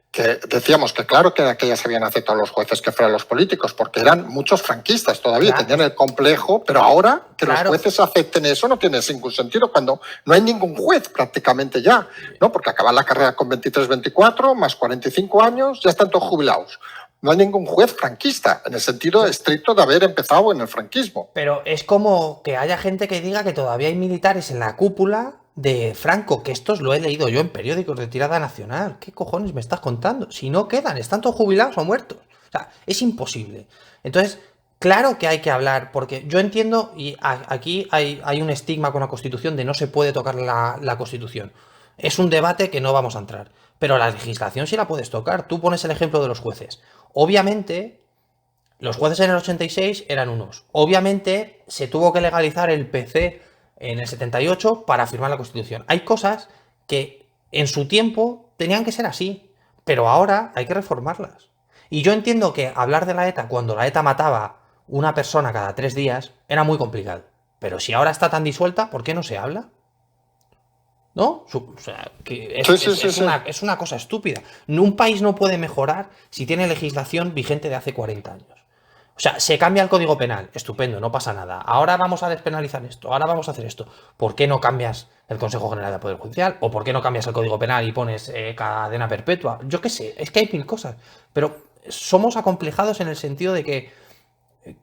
que decíamos que claro que en aquellas habían aceptado los jueces que fueran los políticos, porque eran muchos franquistas todavía, Claro. tenían el complejo, pero ahora que Claro. los jueces acepten eso no tiene ningún sentido cuando no hay ningún juez prácticamente ya, ¿no? Porque acaban la carrera con 23, 24, más 45 años, ya están todos jubilados. No hay ningún juez franquista, en el sentido estricto de haber empezado en el franquismo. Pero es como que haya gente que diga que todavía hay militares en la cúpula de Franco, que estos lo he leído yo en periódicos de tirada nacional. ¿Qué cojones me estás contando? Si no quedan, están todos jubilados o muertos. O sea, es imposible. Entonces, claro que hay que hablar, porque yo entiendo, y aquí hay un estigma con la Constitución de no se puede tocar la Constitución. Es un debate que no vamos a entrar. Pero la legislación sí la puedes tocar. Tú pones el ejemplo de los jueces. Obviamente, los jueces en el 86 eran unos. Obviamente, se tuvo que legalizar el PC en el 78 para firmar la Constitución. Hay cosas que en su tiempo tenían que ser así, pero ahora hay que reformarlas. Y yo entiendo que hablar de la ETA cuando la ETA mataba una persona cada 3 días era muy complicado. Pero si ahora está tan disuelta, ¿por qué no se habla? ¿No? O sea, que es una cosa estúpida. Un país no puede mejorar si tiene legislación vigente de hace 40 años. O sea, se cambia el Código Penal, estupendo, no pasa nada. Ahora vamos a despenalizar esto, ahora vamos a hacer esto. ¿Por qué no cambias el Consejo General del Poder Judicial? ¿O por qué no cambias el Código Penal y pones cadena perpetua? Yo qué sé, es que hay mil cosas. Pero somos acomplejados en el sentido de que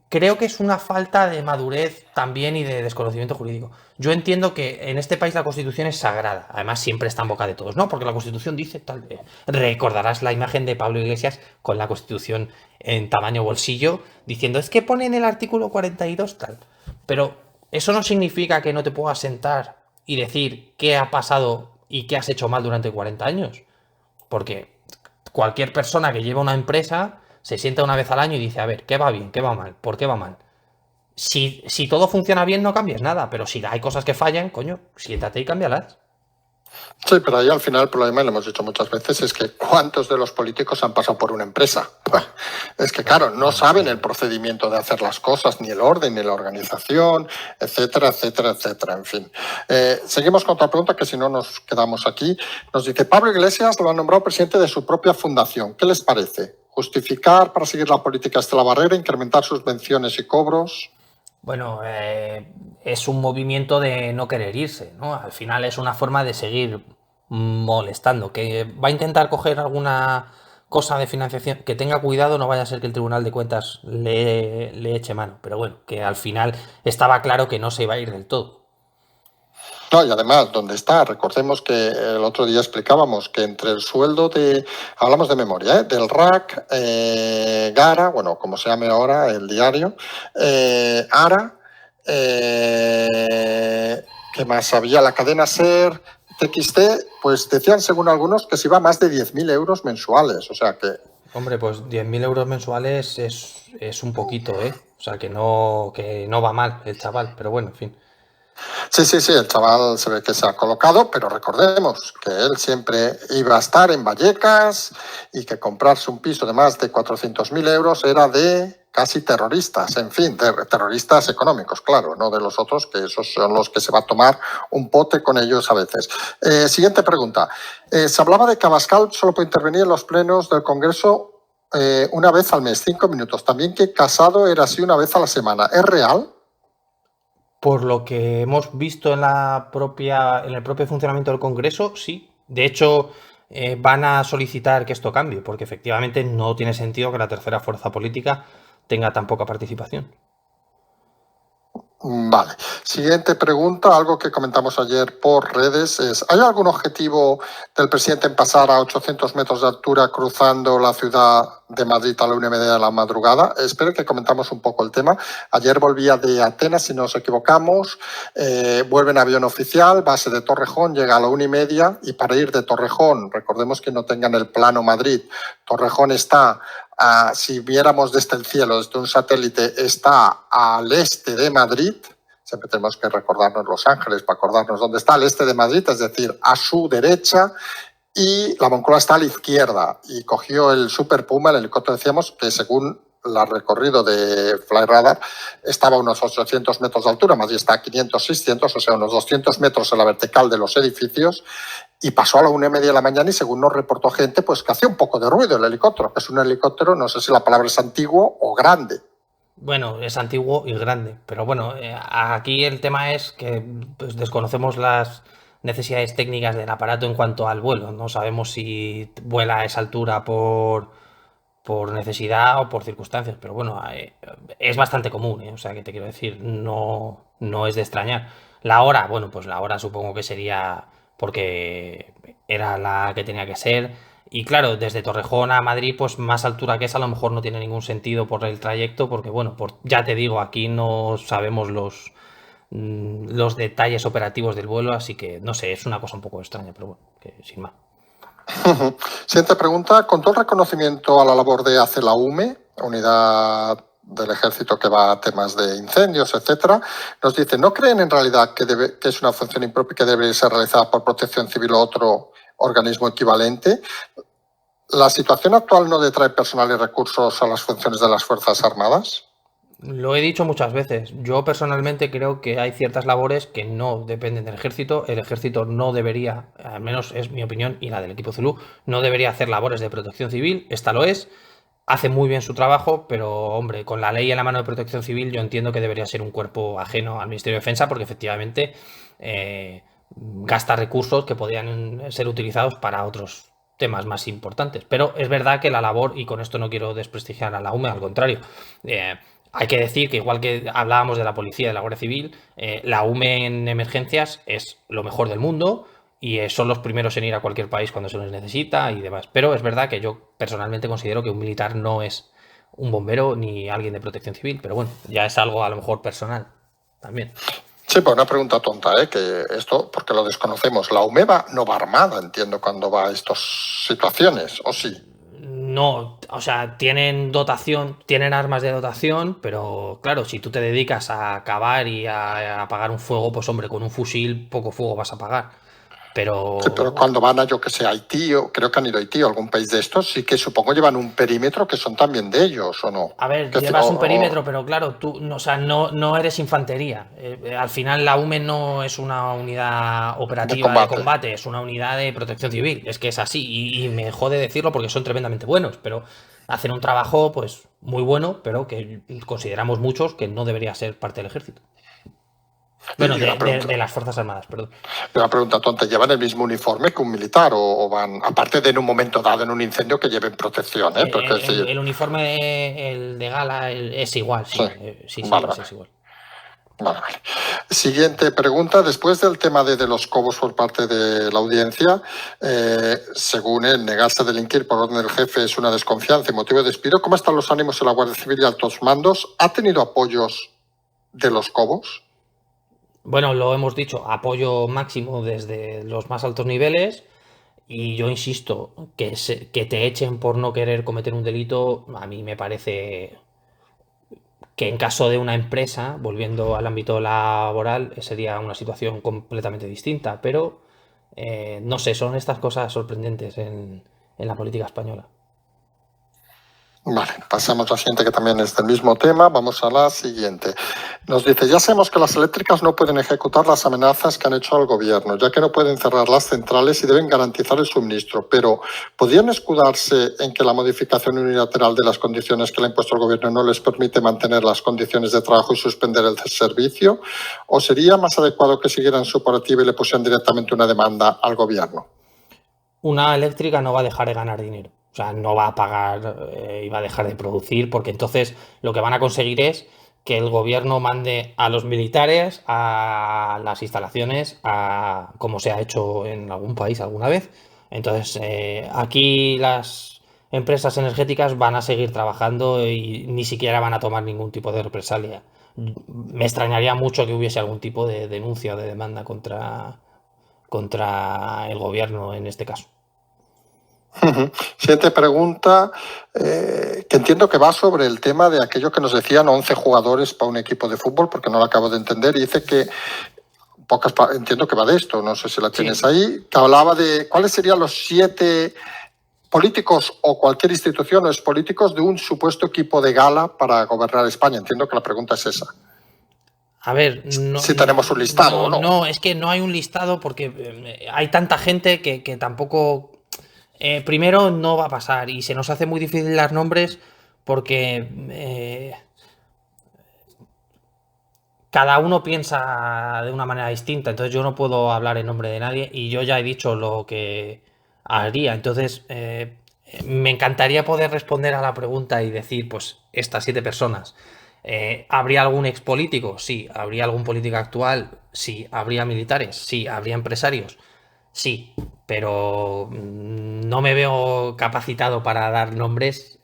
creo que es una falta de madurez también y de desconocimiento jurídico. Yo entiendo que en este país la Constitución es sagrada. Además, siempre está en boca de todos, ¿no? Porque la Constitución dice tal. Recordarás la imagen de Pablo Iglesias con la Constitución en tamaño bolsillo diciendo es que pone en el artículo 42 tal. Pero eso no significa que no te puedas sentar y decir qué ha pasado y qué has hecho mal durante 40 años. Porque cualquier persona que lleva una empresa se sienta una vez al año y dice, a ver, ¿qué va bien? ¿Qué va mal? ¿Por qué va mal? Si todo funciona bien, no cambies nada, pero si hay cosas que fallan, coño, siéntate y cámbialas. Sí, pero ahí al final el problema, y lo hemos dicho muchas veces, es que ¿cuántos de los políticos han pasado por una empresa? Es que, claro, no saben el procedimiento de hacer las cosas, ni el orden, ni la organización, etcétera, etcétera, etcétera, en fin. Seguimos con otra pregunta, que si no nos quedamos aquí. Nos dice, Pablo Iglesias lo ha nombrado presidente de su propia fundación. ¿Qué les parece? ¿Justificar para seguir la política hasta la barrera, incrementar sus subvenciones y cobros? Bueno, es un movimiento de no querer irse, ¿no? Al final es una forma de seguir molestando. Que va a intentar coger alguna cosa de financiación, que tenga cuidado, no vaya a ser que el Tribunal de Cuentas le eche mano. Pero bueno, que al final estaba claro que no se iba a ir del todo. No, y además, ¿dónde está? Recordemos que el otro día explicábamos que entre el sueldo hablamos de memoria, del RAC, Gara, bueno, como se llame ahora, el diario, ARA, ¿qué más había? La cadena SER, TXT, pues decían, según algunos, que se iba a más de 10.000 euros mensuales, o sea que... Hombre, pues 10.000 euros mensuales es un poquito, ¿eh? O sea, que no va mal el chaval, pero bueno, en fin. Sí, el chaval se ve que se ha colocado, pero recordemos que él siempre iba a estar en Vallecas y que comprarse un piso de más de 400.000 euros era de casi terroristas, en fin, terroristas económicos, claro, no de los otros, que esos son los que se va a tomar un pote con ellos a veces. Siguiente pregunta. Se hablaba de que Abascal solo puede intervenir en los plenos del Congreso una vez al mes, 5 minutos. También que Casado era así una vez a la semana. ¿Es real? Por lo que hemos visto en el propio funcionamiento del Congreso, sí. De hecho, van a solicitar que esto cambie, porque efectivamente no tiene sentido que la tercera fuerza política tenga tan poca participación. Vale. Siguiente pregunta, algo que comentamos ayer por redes, es, ¿hay algún objetivo del presidente en pasar a 800 metros de altura cruzando la ciudad de Madrid a la 1:30 de la madrugada? Espero que comentamos un poco el tema. Ayer volvía de Atenas, si no nos equivocamos, vuelve en avión oficial, base de Torrejón, llega a la 1:30 y para ir de Torrejón, recordemos que no tengan el plano Madrid, Torrejón está... si viéramos desde el cielo, desde un satélite, está al este de Madrid. Siempre tenemos que recordarnos Los Ángeles para acordarnos dónde está al este de Madrid, es decir, a su derecha, y la Moncloa está a la izquierda. Y cogió el Super Puma, el helicóptero, decíamos, que según el recorrido de Flyradar estaba a unos 800 metros de altura, Madrid está a 500, 600, o sea, unos 200 metros en la vertical de los edificios, y pasó a la 1:30 de la mañana y según nos reportó gente, pues que hacía un poco de ruido el helicóptero, que es un helicóptero, no sé si la palabra es antiguo o grande. Bueno, es antiguo y grande, pero bueno, aquí el tema es que pues, desconocemos las necesidades técnicas del aparato en cuanto al vuelo. No sabemos si vuela a esa altura por necesidad o por circunstancias, pero bueno, es bastante común, ¿eh? O sea, que te quiero decir, no es de extrañar. La hora, bueno, pues la hora supongo que sería porque era la que tenía que ser. Y claro, desde Torrejón a Madrid, pues más altura que esa a lo mejor no tiene ningún sentido por el trayecto, porque bueno, ya te digo, aquí no sabemos los detalles operativos del vuelo, así que no sé, es una cosa un poco extraña, pero bueno, que sin más. Siguiente pregunta. Con todo el reconocimiento a la labor de ACE la UME, unidad del ejército que va a temas de incendios, etcétera, nos dice, ¿no creen en realidad que es una función impropia que debe ser realizada por Protección Civil o otro organismo equivalente? ¿La situación actual no detrae personal y recursos a las funciones de las Fuerzas Armadas? Lo he dicho muchas veces. Yo personalmente creo que hay ciertas labores que no dependen del ejército. El ejército no debería, al menos es mi opinión y la del equipo Zulú, no debería hacer labores de protección civil. Esta lo es. Hace muy bien su trabajo, pero hombre, con la ley en la mano de protección civil yo entiendo que debería ser un cuerpo ajeno al Ministerio de Defensa porque efectivamente gasta recursos que podrían ser utilizados para otros temas más importantes. Pero es verdad que la labor, y con esto no quiero desprestigiar a la UME, al contrario, hay que decir que igual que hablábamos de la policía, de la Guardia Civil, la UME en emergencias es lo mejor del mundo y son los primeros en ir a cualquier país cuando se les necesita y demás. Pero es verdad que yo personalmente considero que un militar no es un bombero ni alguien de protección civil, pero bueno, ya es algo a lo mejor personal también. Sí, pues una pregunta tonta, que esto, porque lo desconocemos. La UME no va armada, entiendo, cuando va a estas situaciones, ¿o sí? No, o sea, tienen dotación, tienen armas de dotación, pero claro, si tú te dedicas a cavar y a apagar un fuego, pues hombre, con un fusil poco fuego vas a apagar. Sí, pero cuando van a, yo que sé, Haití, o creo que han ido a Haití o algún país de estos, sí que supongo llevan un perímetro que son también de ellos, ¿o no? A ver, llevas un perímetro, pero claro, tú no, o sea, no eres infantería. Al final la UME no es una unidad operativa de combate, es una unidad de protección civil. Es que es así, y me jode decirlo porque son tremendamente buenos, pero hacen un trabajo pues muy bueno, pero que consideramos muchos que no debería ser parte del ejército. Bueno, de las Fuerzas Armadas, perdón. Una pregunta tonta, ¿llevan el mismo uniforme que un militar o van, aparte de en un momento dado en un incendio, que lleven protección? El uniforme, el de gala, es igual, sí. Sí, vale. Es igual. Vale. Siguiente pregunta. Después del tema de los cobos por parte de la audiencia, según él, negarse a delinquir por orden del jefe es una desconfianza y motivo de despido. ¿Cómo están los ánimos en la Guardia Civil y altos mandos? ¿Ha tenido apoyos de los cobos? Bueno, lo hemos dicho, apoyo máximo desde los más altos niveles y yo insisto, que te echen por no querer cometer un delito, a mí me parece que en caso de una empresa, volviendo al ámbito laboral, sería una situación completamente distinta, pero no sé, son estas cosas sorprendentes en la política española. Vale, pasamos a la siguiente, que también es del mismo tema. Vamos a la siguiente. Nos dice, ya sabemos que las eléctricas no pueden ejecutar las amenazas que han hecho al gobierno, ya que no pueden cerrar las centrales y deben garantizar el suministro, pero ¿podrían escudarse en que la modificación unilateral de las condiciones que le ha impuesto el gobierno no les permite mantener las condiciones de trabajo y suspender el servicio? ¿O sería más adecuado que siguieran su operativa y le pusieran directamente una demanda al gobierno? Una eléctrica no va a dejar de ganar dinero. O sea, no va a pagar y va a dejar de producir, porque entonces lo que van a conseguir es que el gobierno mande a los militares a las instalaciones, como se ha hecho en algún país alguna vez. Entonces, aquí las empresas energéticas van a seguir trabajando y ni siquiera van a tomar ningún tipo de represalia. Me extrañaría mucho que hubiese algún tipo de denuncia o de demanda contra el gobierno en este caso. Siguiente pregunta, que entiendo que va sobre el tema de aquello que nos decían 11 jugadores para un equipo de fútbol, porque no lo acabo de entender, y dice que entiendo que va de esto, no sé si la tienes ahí, que hablaba de cuáles serían los 7 políticos o cualquier institución o es políticos de un supuesto equipo de gala para gobernar España. Entiendo que la pregunta es esa. A ver, si tenemos un listado o no. No, es que no hay un listado porque hay tanta gente que tampoco... primero no va a pasar y se nos hace muy difícil dar nombres porque cada uno piensa de una manera distinta, entonces yo no puedo hablar en nombre de nadie y yo ya he dicho lo que haría, entonces me encantaría poder responder a la pregunta y decir, pues, estas 7 personas. ¿Habría algún expolítico? Sí. ¿Habría algún político actual? Sí. ¿Habría militares? Sí. ¿Habría empresarios? Sí, pero no me veo capacitado para dar nombres,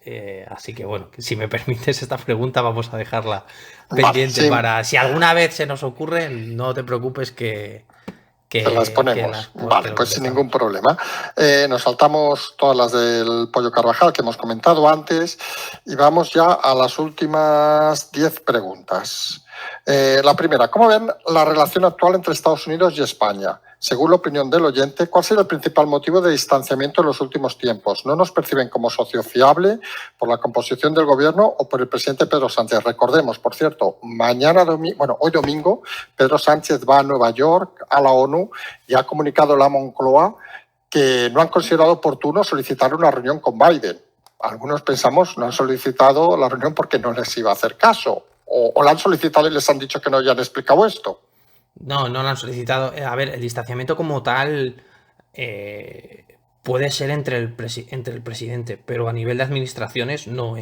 así que bueno, si me permites esta pregunta vamos a dejarla pendiente para si alguna vez se nos ocurre, no te preocupes que las ponemos. Vale, pues sin ningún problema. Nos saltamos todas las del Pollo Carvajal que hemos comentado antes y vamos ya a las últimas 10 preguntas. La primera, ¿cómo ven la relación actual entre Estados Unidos y España? Según la opinión del oyente, ¿cuál sería el principal motivo de distanciamiento en los últimos tiempos? ¿No nos perciben como socio fiable por la composición del gobierno o por el presidente Pedro Sánchez? Recordemos, por cierto, hoy domingo, Pedro Sánchez va a Nueva York, a la ONU, y ha comunicado la Moncloa que no han considerado oportuno solicitar una reunión con Biden. Algunos pensamos no han solicitado la reunión porque no les iba a hacer caso. ¿O la han solicitado y les han dicho que no ya han explicado esto? No lo han solicitado. A ver, el distanciamiento como tal puede ser entre el presidente, pero a nivel de administraciones no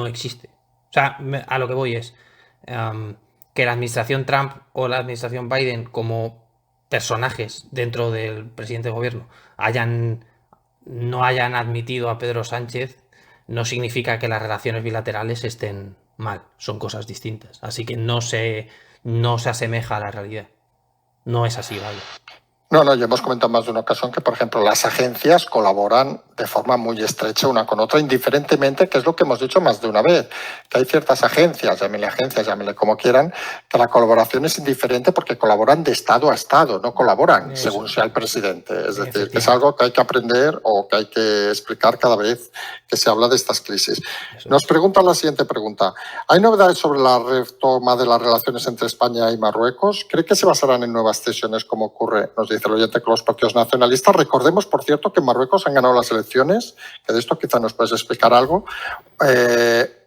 existe. O sea, a lo que voy es que la administración Trump o la administración Biden como personajes dentro del presidente de gobierno no hayan admitido a Pedro Sánchez, no significa que las relaciones bilaterales estén mal, son cosas distintas. Así que no se asemeja a la realidad. No es así, vale. No, ya hemos comentado más de una ocasión que, por ejemplo, las agencias colaboran de forma muy estrecha una con otra, indiferentemente, que es lo que hemos dicho más de una vez, que hay ciertas agencias, llámenle como quieran, que la colaboración es indiferente porque colaboran de Estado a Estado, no colaboran según sea el presidente. Es decir, que es algo que hay que aprender o que hay que explicar cada vez que se habla de estas crisis. Nos preguntan la siguiente pregunta. ¿Hay novedades sobre la retoma de las relaciones entre España y Marruecos? ¿Cree que se basarán en nuevas cesiones como ocurre, nos dice el oyente, con los partidos nacionalistas? Recordemos, por cierto, que en Marruecos han ganado las elecciones, que de esto quizá nos puedes explicar algo.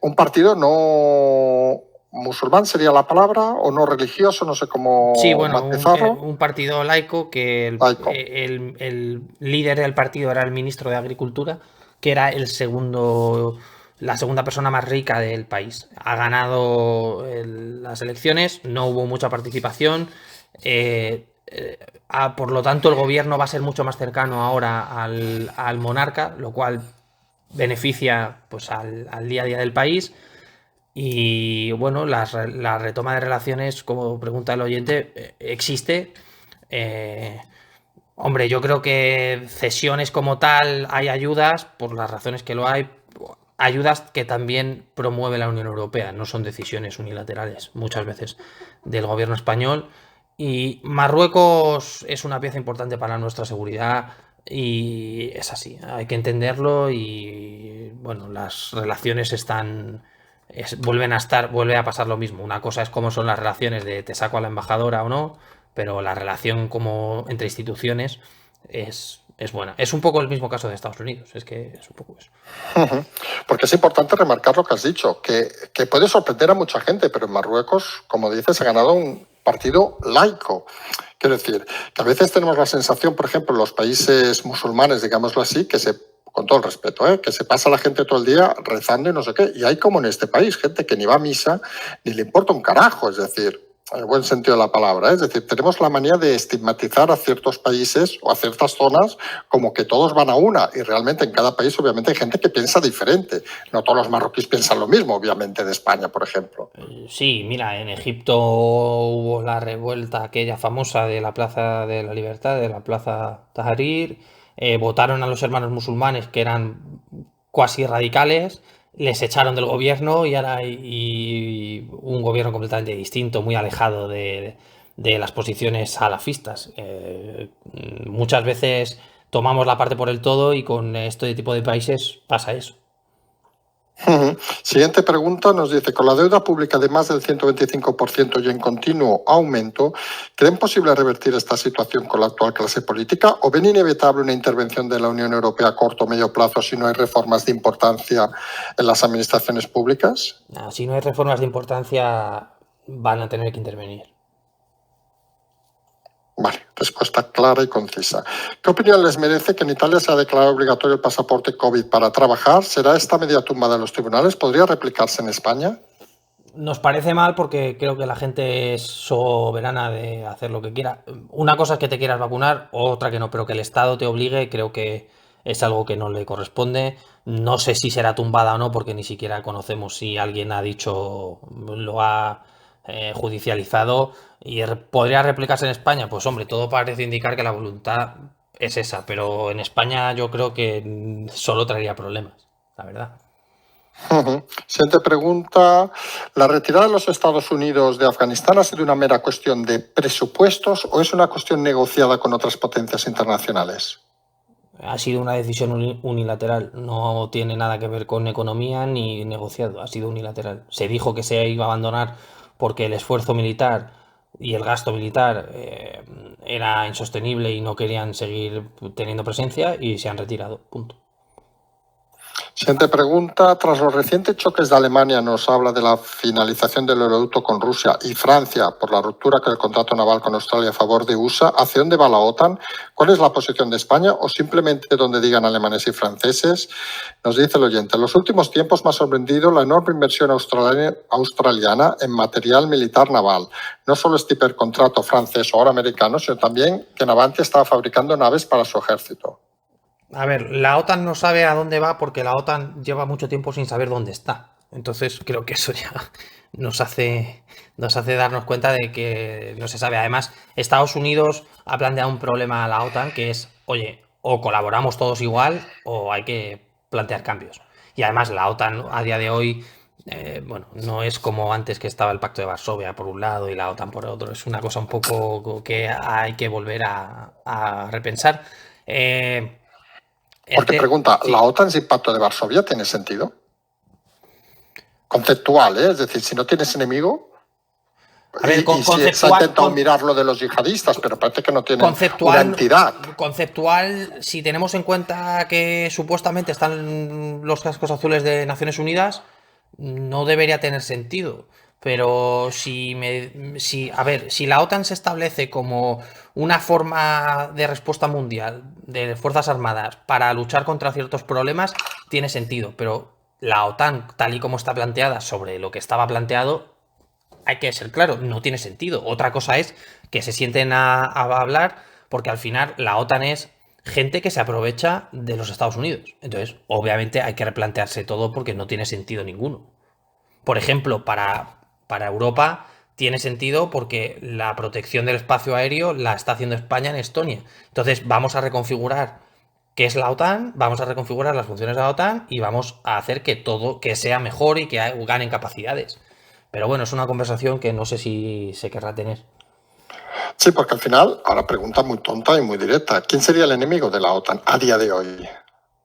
Un partido no musulmán sería la palabra, o no religioso, no sé cómo matizarlo. Un partido laico que el líder del partido era el ministro de Agricultura, que era la segunda persona más rica del país. Ha ganado las elecciones, no hubo mucha participación. Por lo tanto, el gobierno va a ser mucho más cercano ahora al monarca, lo cual beneficia pues al día a día del país. Y bueno, la retoma de relaciones, como pregunta el oyente, existe. Hombre, yo creo que cesiones como tal, hay ayudas, por las razones que lo hay, ayudas que también promueve la Unión Europea, no son decisiones unilaterales muchas veces del gobierno español. Y Marruecos es una pieza importante para nuestra seguridad y es así, hay que entenderlo y bueno, las relaciones vuelve a pasar lo mismo. Una cosa es cómo son las relaciones de te saco a la embajadora o no, pero la relación como entre instituciones es buena. Es un poco el mismo caso de Estados Unidos, es que es un poco eso. Porque es importante remarcar lo que has dicho, que puede sorprender a mucha gente, pero en Marruecos, como dices, ha ganado un partido laico. Quiero decir, que a veces tenemos la sensación, por ejemplo, en los países musulmanes, digámoslo así, que se con todo el respeto, que se pasa la gente todo el día rezando y no sé qué. Y hay como en este país gente que ni va a misa ni le importa un carajo, es decir, en el buen sentido de la palabra. Es decir, tenemos la manía de estigmatizar a ciertos países o a ciertas zonas como que todos van a una y realmente en cada país obviamente hay gente que piensa diferente. No todos los marroquíes piensan lo mismo, obviamente, de España, por ejemplo. Sí, mira, en Egipto hubo la revuelta aquella famosa de la Plaza de la Libertad, de la Plaza Tahrir. Votaron a los hermanos musulmanes que eran cuasi radicales, les echaron del gobierno y ahora hay un gobierno completamente distinto, muy alejado de las posiciones salafistas. Muchas veces tomamos la parte por el todo y con este tipo de países pasa eso. Siguiente pregunta nos dice, con la deuda pública de más del 125% y en continuo aumento, ¿creen posible revertir esta situación con la actual clase política o ven inevitable una intervención de la Unión Europea a corto o medio plazo si no hay reformas de importancia en las administraciones públicas? Si no hay reformas de importancia, van a tener que intervenir. Vale, respuesta clara y concisa. ¿Qué opinión les merece que en Italia se ha declarado obligatorio el pasaporte COVID para trabajar? ¿Será esta medida tumbada en los tribunales? ¿Podría replicarse en España? Nos parece mal porque creo que la gente es soberana de hacer lo que quiera. Una cosa es que te quieras vacunar, otra que no, pero que el Estado te obligue, creo que es algo que no le corresponde. No sé si será tumbada o no, porque ni siquiera conocemos si alguien ha dicho, lo ha judicializado. ¿Y podría replicarse en España? Pues hombre, todo parece indicar que la voluntad es esa, pero en España yo creo que solo traería problemas, la verdad. Siguiente pregunta. ¿La retirada de los Estados Unidos de Afganistán ha sido una mera cuestión de presupuestos o es una cuestión negociada con otras potencias internacionales? Ha sido una decisión unilateral, no tiene nada que ver con economía ni negociado, ha sido unilateral. Se dijo que se iba a abandonar porque el esfuerzo militar y el gasto militar era insostenible y no querían seguir teniendo presencia y se han retirado, punto. Siguiente pregunta. Tras los recientes choques de Alemania, nos habla de la finalización del oleoducto con Rusia y Francia por la ruptura del contrato naval con Australia a favor de USA. ¿Hacia dónde va la OTAN? ¿Cuál es la posición de España o simplemente donde digan alemanes y franceses? Nos dice el oyente, en los últimos tiempos me ha sorprendido la enorme inversión australiana en material militar naval. No solo este hipercontrato francés o ahora americano, sino también que Navantia estaba fabricando naves para su ejército. A ver, la OTAN no sabe a dónde va porque la OTAN lleva mucho tiempo sin saber dónde está. Entonces creo que eso ya nos hace darnos cuenta de que no se sabe. Además, Estados Unidos ha planteado un problema a la OTAN que es, oye, o colaboramos todos igual o hay que plantear cambios. Y además la OTAN a día de hoy, bueno, no es como antes que estaba el Pacto de Varsovia por un lado y la OTAN por otro. Es una cosa un poco que hay que volver a repensar. Porque pregunta, Sí. ¿la OTAN sin Pacto de Varsovia tiene sentido? Conceptual, ¿eh? Es decir, si no tienes enemigo. A ver, Se ha intentado mirar lo de los yihadistas, pero parece que no tienen una entidad. Conceptual, si tenemos en cuenta que supuestamente están los cascos azules de Naciones Unidas, no debería tener sentido. Pero si la OTAN se establece como una forma de respuesta mundial de Fuerzas Armadas para luchar contra ciertos problemas, tiene sentido. Pero la OTAN, tal y como está planteada sobre lo que estaba planteado, hay que ser claro, no tiene sentido. Otra cosa es que se sienten a hablar porque al final la OTAN es gente que se aprovecha de los Estados Unidos. Entonces, obviamente hay que replantearse todo porque no tiene sentido ninguno. Por ejemplo, para Europa tiene sentido porque la protección del espacio aéreo la está haciendo España en Estonia. Entonces, vamos a reconfigurar qué es la OTAN, vamos a reconfigurar las funciones de la OTAN y vamos a hacer que todo que sea mejor y que ganen capacidades. Pero bueno, es una conversación que no sé si se querrá tener. Sí, porque al final, ahora pregunta muy tonta y muy directa. ¿Quién sería el enemigo de la OTAN a día de hoy?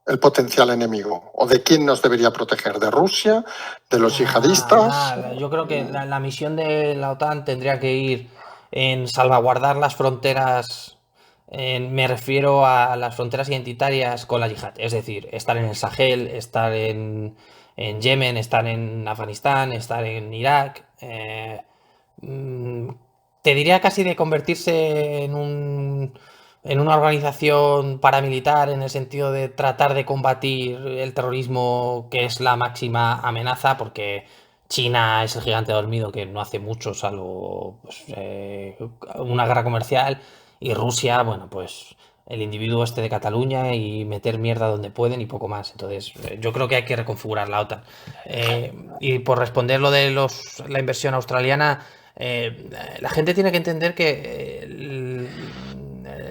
El potencial enemigo. ¿O de quién nos debería proteger? ¿De Rusia? ¿De los yihadistas? Yo creo que la misión de la OTAN tendría que ir en salvaguardar las fronteras. Me refiero a las fronteras identitarias con la yihad. Es decir, estar en el Sahel, estar en Yemen, estar en Afganistán, estar en Irak. Te diría casi de convertirse en en una organización paramilitar en el sentido de tratar de combatir el terrorismo, que es la máxima amenaza, porque China es el gigante dormido que no hace mucho, salvo pues, una guerra comercial, y Rusia, bueno, pues el individuo este de Cataluña y meter mierda donde pueden y poco más. Entonces, yo creo que hay que reconfigurar la OTAN. Y por responder lo de la inversión australiana, la gente tiene que entender que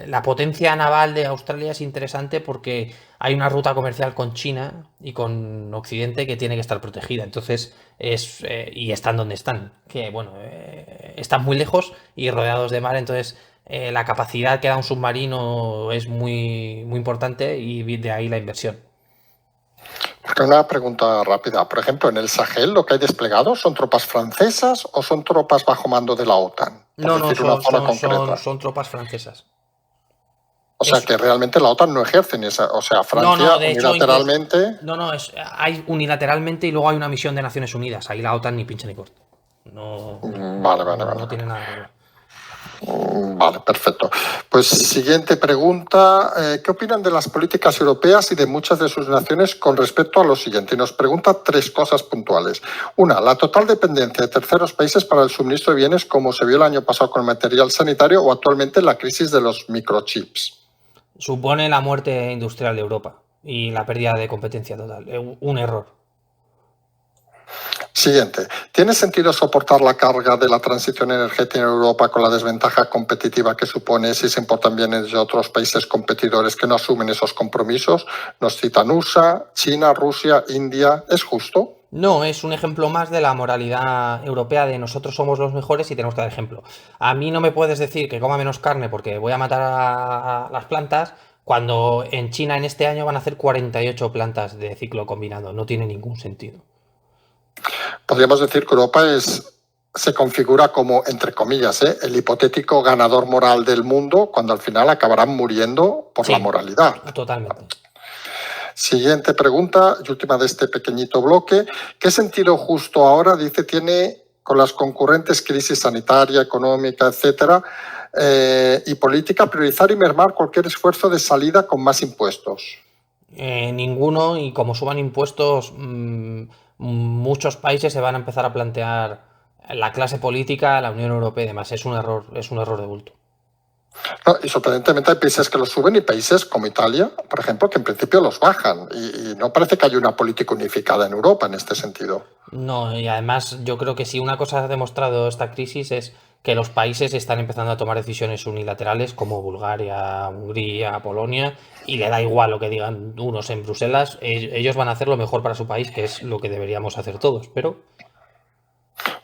la potencia naval de Australia es interesante porque hay una ruta comercial con China y con Occidente que tiene que estar protegida. Entonces, y están donde están, que bueno, están muy lejos y rodeados de mar. Entonces, la capacidad que da un submarino es muy, muy importante y de ahí la inversión. Una pregunta rápida. Por ejemplo, en el Sahel lo que hay desplegado son tropas francesas o son tropas bajo mando de la OTAN, por No, decir una zona concreta. son tropas francesas. O sea que realmente la OTAN no ejerce en esa. O sea, Francia No, de hecho, unilateralmente. hay unilateralmente y luego hay una misión de Naciones Unidas. Ahí la OTAN ni pincha ni corta. No, Vale. no tiene nada que ver. Vale, perfecto. Pues siguiente pregunta. ¿Qué opinan de las políticas europeas y de muchas de sus naciones con respecto a lo siguiente? Y nos pregunta tres cosas puntuales. Una, la total dependencia de terceros países para el suministro de bienes, como se vio el año pasado con el material sanitario o actualmente la crisis de los microchips. Supone la muerte industrial de Europa y la pérdida de competencia total. Un error. Siguiente. ¿Tiene sentido soportar la carga de la transición energética en Europa con la desventaja competitiva que supone si se importan bienes de otros países competidores que no asumen esos compromisos? Nos citan USA, China, Rusia, India. ¿Es justo? No, es un ejemplo más de la moralidad europea de nosotros somos los mejores y tenemos que dar ejemplo. A mí no me puedes decir que coma menos carne porque voy a matar a las plantas cuando en China en este año van a hacer 48 plantas de ciclo combinado. No tiene ningún sentido. Podríamos decir que Europa se configura como, entre comillas, el hipotético ganador moral del mundo cuando al final acabarán muriendo por la moralidad. Totalmente. Siguiente pregunta y última de este pequeñito bloque. ¿Qué sentido justo ahora, dice, tiene con las concurrentes crisis sanitaria, económica, etcétera, y política priorizar y mermar cualquier esfuerzo de salida con más impuestos? Ninguno, y como suban impuestos, muchos países se van a empezar a plantear la clase política, la Unión Europea y demás. Es un error de bulto. No, y sorprendentemente hay países que los suben y países como Italia, por ejemplo, que en principio los bajan. Y no parece que haya una política unificada en Europa en este sentido. No, y además yo creo que si una cosa ha demostrado esta crisis es que los países están empezando a tomar decisiones unilaterales como Bulgaria, Hungría, Polonia, y le da igual lo que digan unos en Bruselas, ellos van a hacer lo mejor para su país, que es lo que deberíamos hacer todos, pero...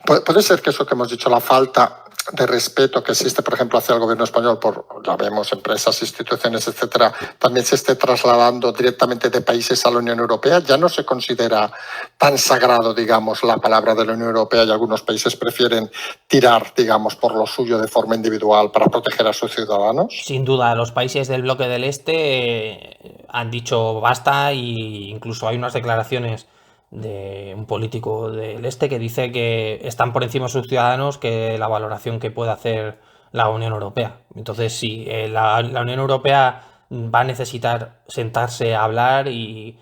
Puede ser que eso que hemos dicho, la falta de respeto que existe, por ejemplo, hacia el gobierno español, la vemos, empresas, instituciones, etcétera, también se esté trasladando directamente de países a la Unión Europea. Ya no se considera tan sagrado, digamos, la palabra de la Unión Europea y algunos países prefieren tirar, digamos, por lo suyo de forma individual para proteger a sus ciudadanos. Sin duda, los países del bloque del Este han dicho basta e incluso hay unas declaraciones de un político del Este que dice que están por encima de sus ciudadanos que la valoración que puede hacer la Unión Europea. Entonces, sí, la Unión Europea va a necesitar sentarse a hablar y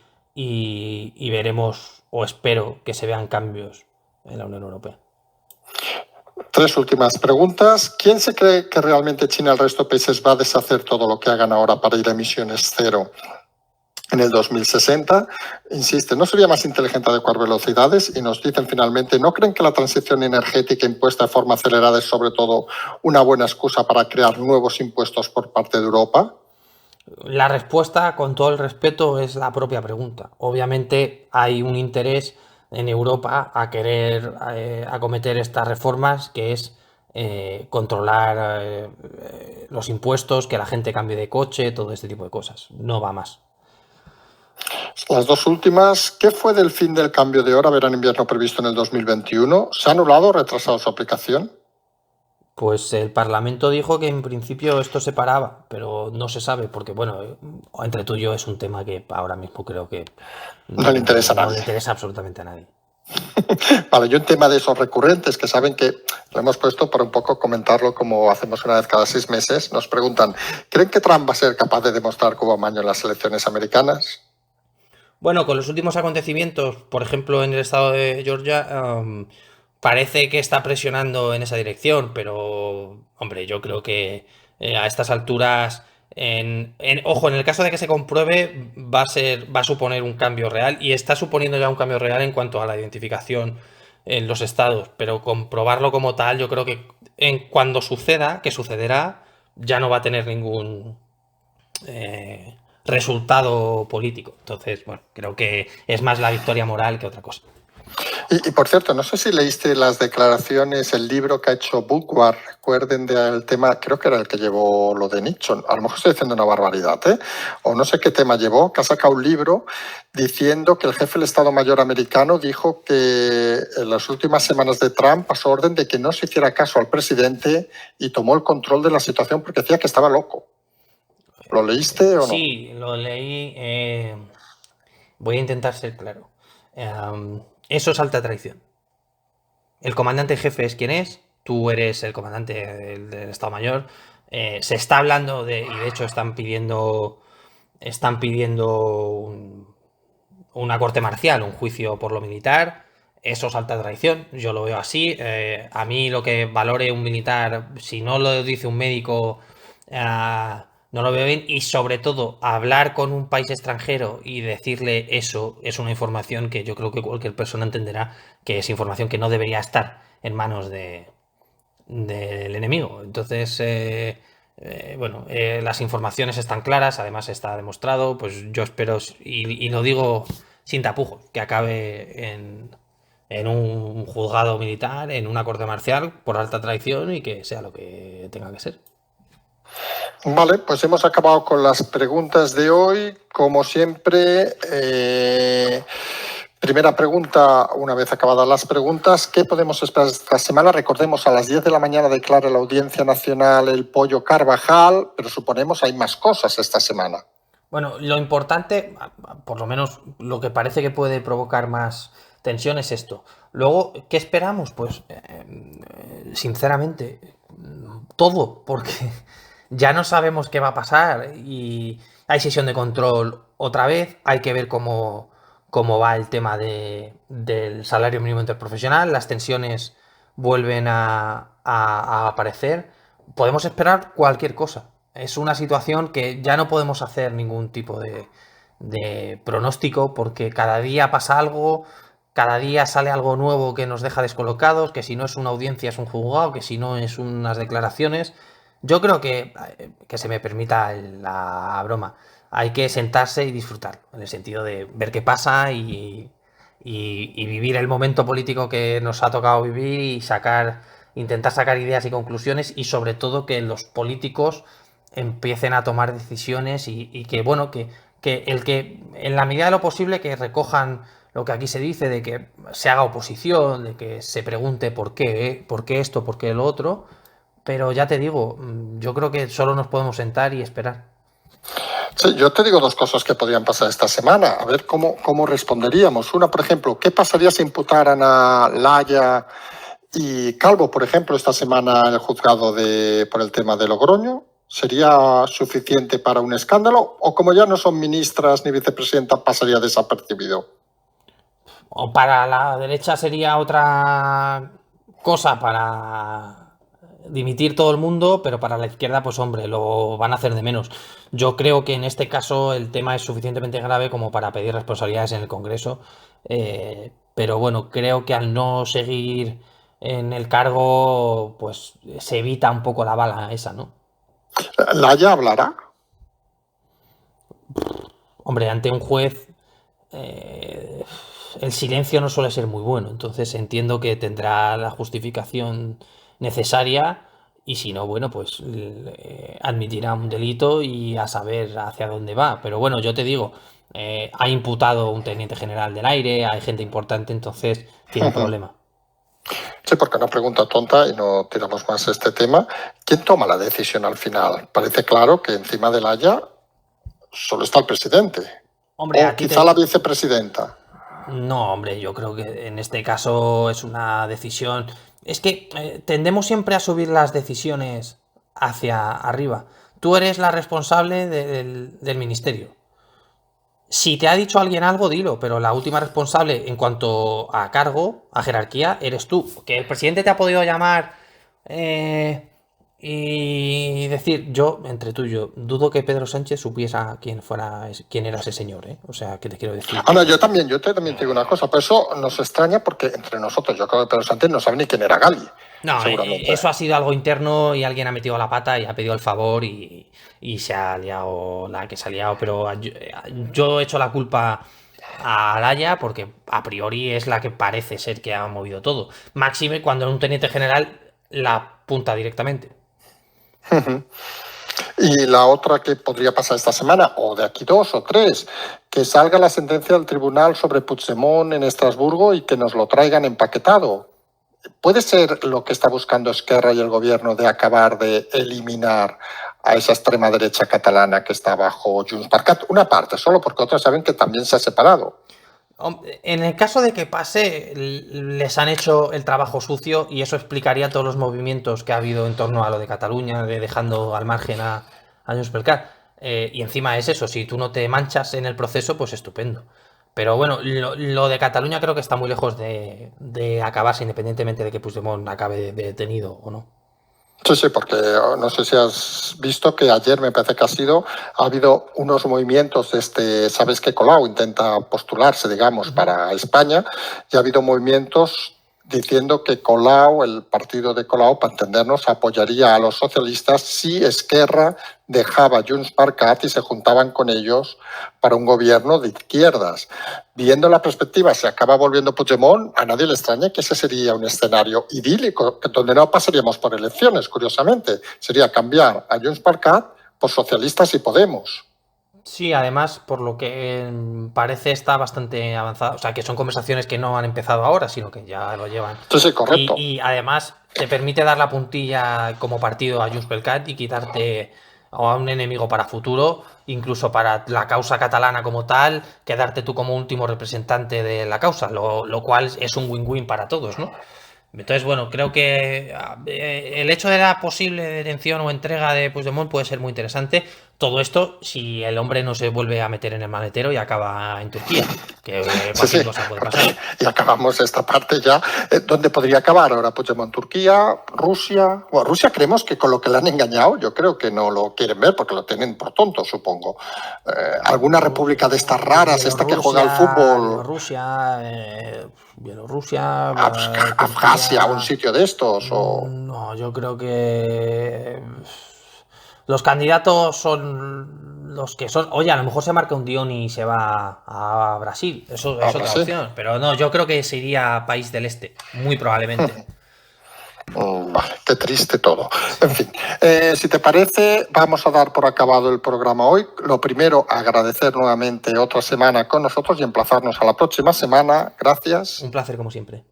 veremos, o espero que se vean cambios en la Unión Europea. Tres últimas preguntas. ¿Quién se cree que realmente China y el resto de países va a deshacer todo lo que hagan ahora para ir a emisiones cero en el 2060? Insiste, ¿no sería más inteligente adecuar velocidades? Y nos dicen finalmente, ¿no creen que la transición energética impuesta de forma acelerada es sobre todo una buena excusa para crear nuevos impuestos por parte de Europa? La respuesta, con todo el respeto, es la propia pregunta. Obviamente hay un interés en Europa a querer acometer estas reformas, que es controlar los impuestos, que la gente cambie de coche, todo este tipo de cosas. No va más. Las dos últimas, ¿qué fue del fin del cambio de hora verano-invierno previsto en el 2021? ¿Se ha anulado o retrasado su aplicación? Pues el Parlamento dijo que en principio esto se paraba, pero no se sabe, porque bueno, entre tú y yo es un tema que ahora mismo creo que no le interesa a nadie. No le interesa absolutamente a nadie. Vale, y un tema de esos recurrentes que saben que lo hemos puesto para un poco comentarlo como hacemos una vez cada 6 meses. Nos preguntan, ¿creen que Trump va a ser capaz de demostrar que hubo amaño en las elecciones americanas? Bueno, con los últimos acontecimientos, por ejemplo, en el estado de Georgia, parece que está presionando en esa dirección, pero, hombre, yo creo que a estas alturas, ojo, en el caso de que se compruebe, va a suponer un cambio real y está suponiendo ya un cambio real en cuanto a la identificación en los estados, pero comprobarlo como tal, yo creo que cuando suceda, que sucederá, ya no va a tener ningún resultado político. Entonces, bueno, creo que es más la victoria moral que otra cosa. Y por cierto, no sé si leíste las declaraciones, el libro que ha hecho Bookward, recuerden del tema, creo que era el que llevó lo de Nixon, a lo mejor estoy diciendo una barbaridad, ¿eh? O no sé qué tema llevó, que ha sacado un libro diciendo que el jefe del Estado Mayor americano dijo que en las últimas semanas de Trump pasó orden de que no se hiciera caso al presidente y tomó el control de la situación porque decía que estaba loco. ¿Lo leíste o no? Sí, lo leí. Voy a intentar ser claro. Eso es alta traición. El comandante jefe es quien es, tú eres el comandante del Estado Mayor. Se está hablando de, y de hecho están pidiendo una corte marcial, un juicio por lo militar. Eso es alta traición, yo lo veo así. A mí lo que valore un militar, si no lo dice un médico, no lo veo bien. Y sobre todo, hablar con un país extranjero y decirle eso es una información que yo creo que cualquier persona entenderá que es información que no debería estar en manos del enemigo. Entonces, bueno, las informaciones están claras, además está demostrado, pues yo espero, y lo digo sin tapujos, que acabe en un juzgado militar, en una corte marcial por alta traición y que sea lo que tenga que ser. Vale, pues hemos acabado con las preguntas de hoy. Como siempre, primera pregunta, una vez acabadas las preguntas, ¿qué podemos esperar esta semana? Recordemos, a las 10 de la mañana declara la Audiencia Nacional el pollo Carvajal, pero suponemos hay más cosas esta semana. Bueno, lo importante, por lo menos lo que parece que puede provocar más tensión es esto. Luego, ¿qué esperamos? Pues, sinceramente, todo, porque ya no sabemos qué va a pasar y hay sesión de control otra vez, hay que ver cómo va el tema del salario mínimo interprofesional, las tensiones vuelven a aparecer, podemos esperar cualquier cosa. Es una situación que ya no podemos hacer ningún tipo de pronóstico porque cada día pasa algo, cada día sale algo nuevo que nos deja descolocados, que si no es una audiencia es un juzgado, que si no es unas declaraciones. Yo creo que se me permita la broma, hay que sentarse y disfrutar, en el sentido de ver qué pasa y vivir el momento político que nos ha tocado vivir y intentar sacar ideas y conclusiones y sobre todo que los políticos empiecen a tomar decisiones y que, bueno, que en la medida de lo posible que recojan lo que aquí se dice de que se haga oposición, de que se pregunte por qué esto, por qué lo otro, pero ya te digo, yo creo que solo nos podemos sentar y esperar. Sí, yo te digo dos cosas que podrían pasar esta semana, a ver cómo responderíamos. Una, por ejemplo, ¿qué pasaría si imputaran a Laya y Calvo, por ejemplo, esta semana en el juzgado por el tema de Logroño? ¿Sería suficiente para un escándalo? ¿O como ya no son ministras ni vicepresidenta, pasaría desapercibido? O para la derecha sería otra cosa para dimitir todo el mundo, pero para la izquierda, pues hombre, lo van a hacer de menos. Yo creo que en este caso el tema es suficientemente grave como para pedir responsabilidades en el Congreso, pero bueno, creo que al no seguir en el cargo, pues se evita un poco la bala esa, ¿no? ¿Laya hablará? Hombre, ante un juez el silencio no suele ser muy bueno, entonces entiendo que tendrá la justificación necesaria y si no, bueno, pues admitirá un delito y a saber hacia dónde va. Pero bueno, yo te digo, ha imputado un teniente general del aire, hay gente importante, entonces tiene un problema. Sí, porque una pregunta tonta y no tiramos más este tema. ¿Quién toma la decisión al final? Parece claro que encima de Laya solo está el presidente. Hombre, o quizá la vicepresidenta. No, hombre, yo creo que en este caso es una decisión. Es que tendemos siempre a subir las decisiones hacia arriba. Tú eres la responsable del ministerio. Si te ha dicho alguien algo, dilo, pero la última responsable en cuanto a cargo, a jerarquía, eres tú. Que el presidente te ha podido llamar eh, y decir, yo, entre tú y yo, dudo que Pedro Sánchez supiera quién era ese señor, ¿eh? O sea, ¿qué te quiero decir? No, yo también te digo una cosa, pero eso nos extraña porque entre nosotros, yo creo que Pedro Sánchez no sabe ni quién era Gali, No, seguramente. eso ha sido algo interno y alguien ha metido la pata y ha pedido el favor y se ha liado la que se ha liado. Pero yo he hecho la culpa a Alaya porque a priori es la que parece ser que ha movido todo. Máxime cuando un teniente general la apunta directamente. Y la otra que podría pasar esta semana, o de aquí 2 o 3, que salga la sentencia del tribunal sobre Puigdemont en Estrasburgo y que nos lo traigan empaquetado. ¿Puede ser lo que está buscando Esquerra y el gobierno de acabar de eliminar a esa extrema derecha catalana que está bajo Junts per Cat? Una parte, solo porque otras saben que también se ha separado. En el caso de que pase, les han hecho el trabajo sucio y eso explicaría todos los movimientos que ha habido en torno a lo de Cataluña, dejando al margen a Junts per Cat. Y encima es eso, si tú no te manchas en el proceso, pues estupendo. Pero bueno, lo de Cataluña creo que está muy lejos de acabarse, independientemente de que Puigdemont acabe detenido o no. Sí, porque no sé si has visto que ayer me parece que ha habido unos movimientos sabes que Colau intenta postularse, digamos, para España, y ha habido movimientos diciendo que Colau, el partido de Colau, para entendernos, apoyaría a los socialistas si Esquerra dejaba Junts per Cat y se juntaban con ellos para un gobierno de izquierdas. Viendo la perspectiva, se acaba volviendo Puigdemont, a nadie le extraña que ese sería un escenario idílico, donde no pasaríamos por elecciones, curiosamente. Sería cambiar a Junts per Cat por socialistas y Podemos. Sí, además, por lo que parece está bastante avanzado. O sea, que son conversaciones que no han empezado ahora, sino que ya lo llevan. Sí, correcto. Y además te permite dar la puntilla como partido a Junts per Cat y quitarte a un enemigo para futuro, incluso para la causa catalana como tal, quedarte tú como último representante de la causa, lo cual es un win-win para todos, ¿no? Entonces, bueno, creo que el hecho de la posible detención o entrega de Puigdemont puede ser muy interesante. Todo esto si el hombre no se vuelve a meter en el maletero y acaba en Turquía, que cualquier cosa puede pasar. Y acabamos esta parte ya. ¿Dónde podría acabar ahora Puigdemont? ¿Turquía? ¿Rusia? Bueno, Rusia creemos que con lo que le han engañado, yo creo que no lo quieren ver porque lo tienen por tonto, supongo. ¿Alguna república de estas raras, esta que juega al fútbol? Bielorrusia, Abjasia, un sitio de estos. No, yo creo que los candidatos son los que son. Oye, a lo mejor se marca un guión y se va a Brasil. Eso es otra opción. Pero no, yo creo que se iría a país del este, muy probablemente. Vale, qué triste todo. En fin, si te parece, vamos a dar por acabado el programa hoy. Lo primero, agradecer nuevamente otra semana con nosotros y emplazarnos a la próxima semana. Gracias. Un placer, como siempre.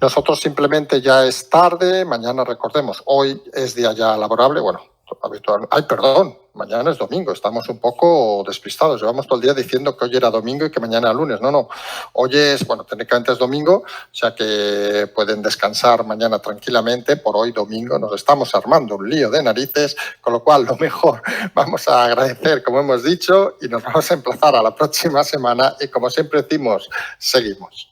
Nosotros simplemente ya es tarde. Mañana, recordemos, hoy es día ya laborable. Bueno, habitual. Ay, perdón, mañana es domingo, estamos un poco despistados, llevamos todo el día diciendo que hoy era domingo y que mañana era lunes, no, hoy es, bueno, técnicamente es domingo, o sea que pueden descansar mañana tranquilamente, por hoy domingo nos estamos armando un lío de narices, con lo cual lo mejor vamos a agradecer, como hemos dicho, y nos vamos a emplazar a la próxima semana y como siempre decimos, seguimos.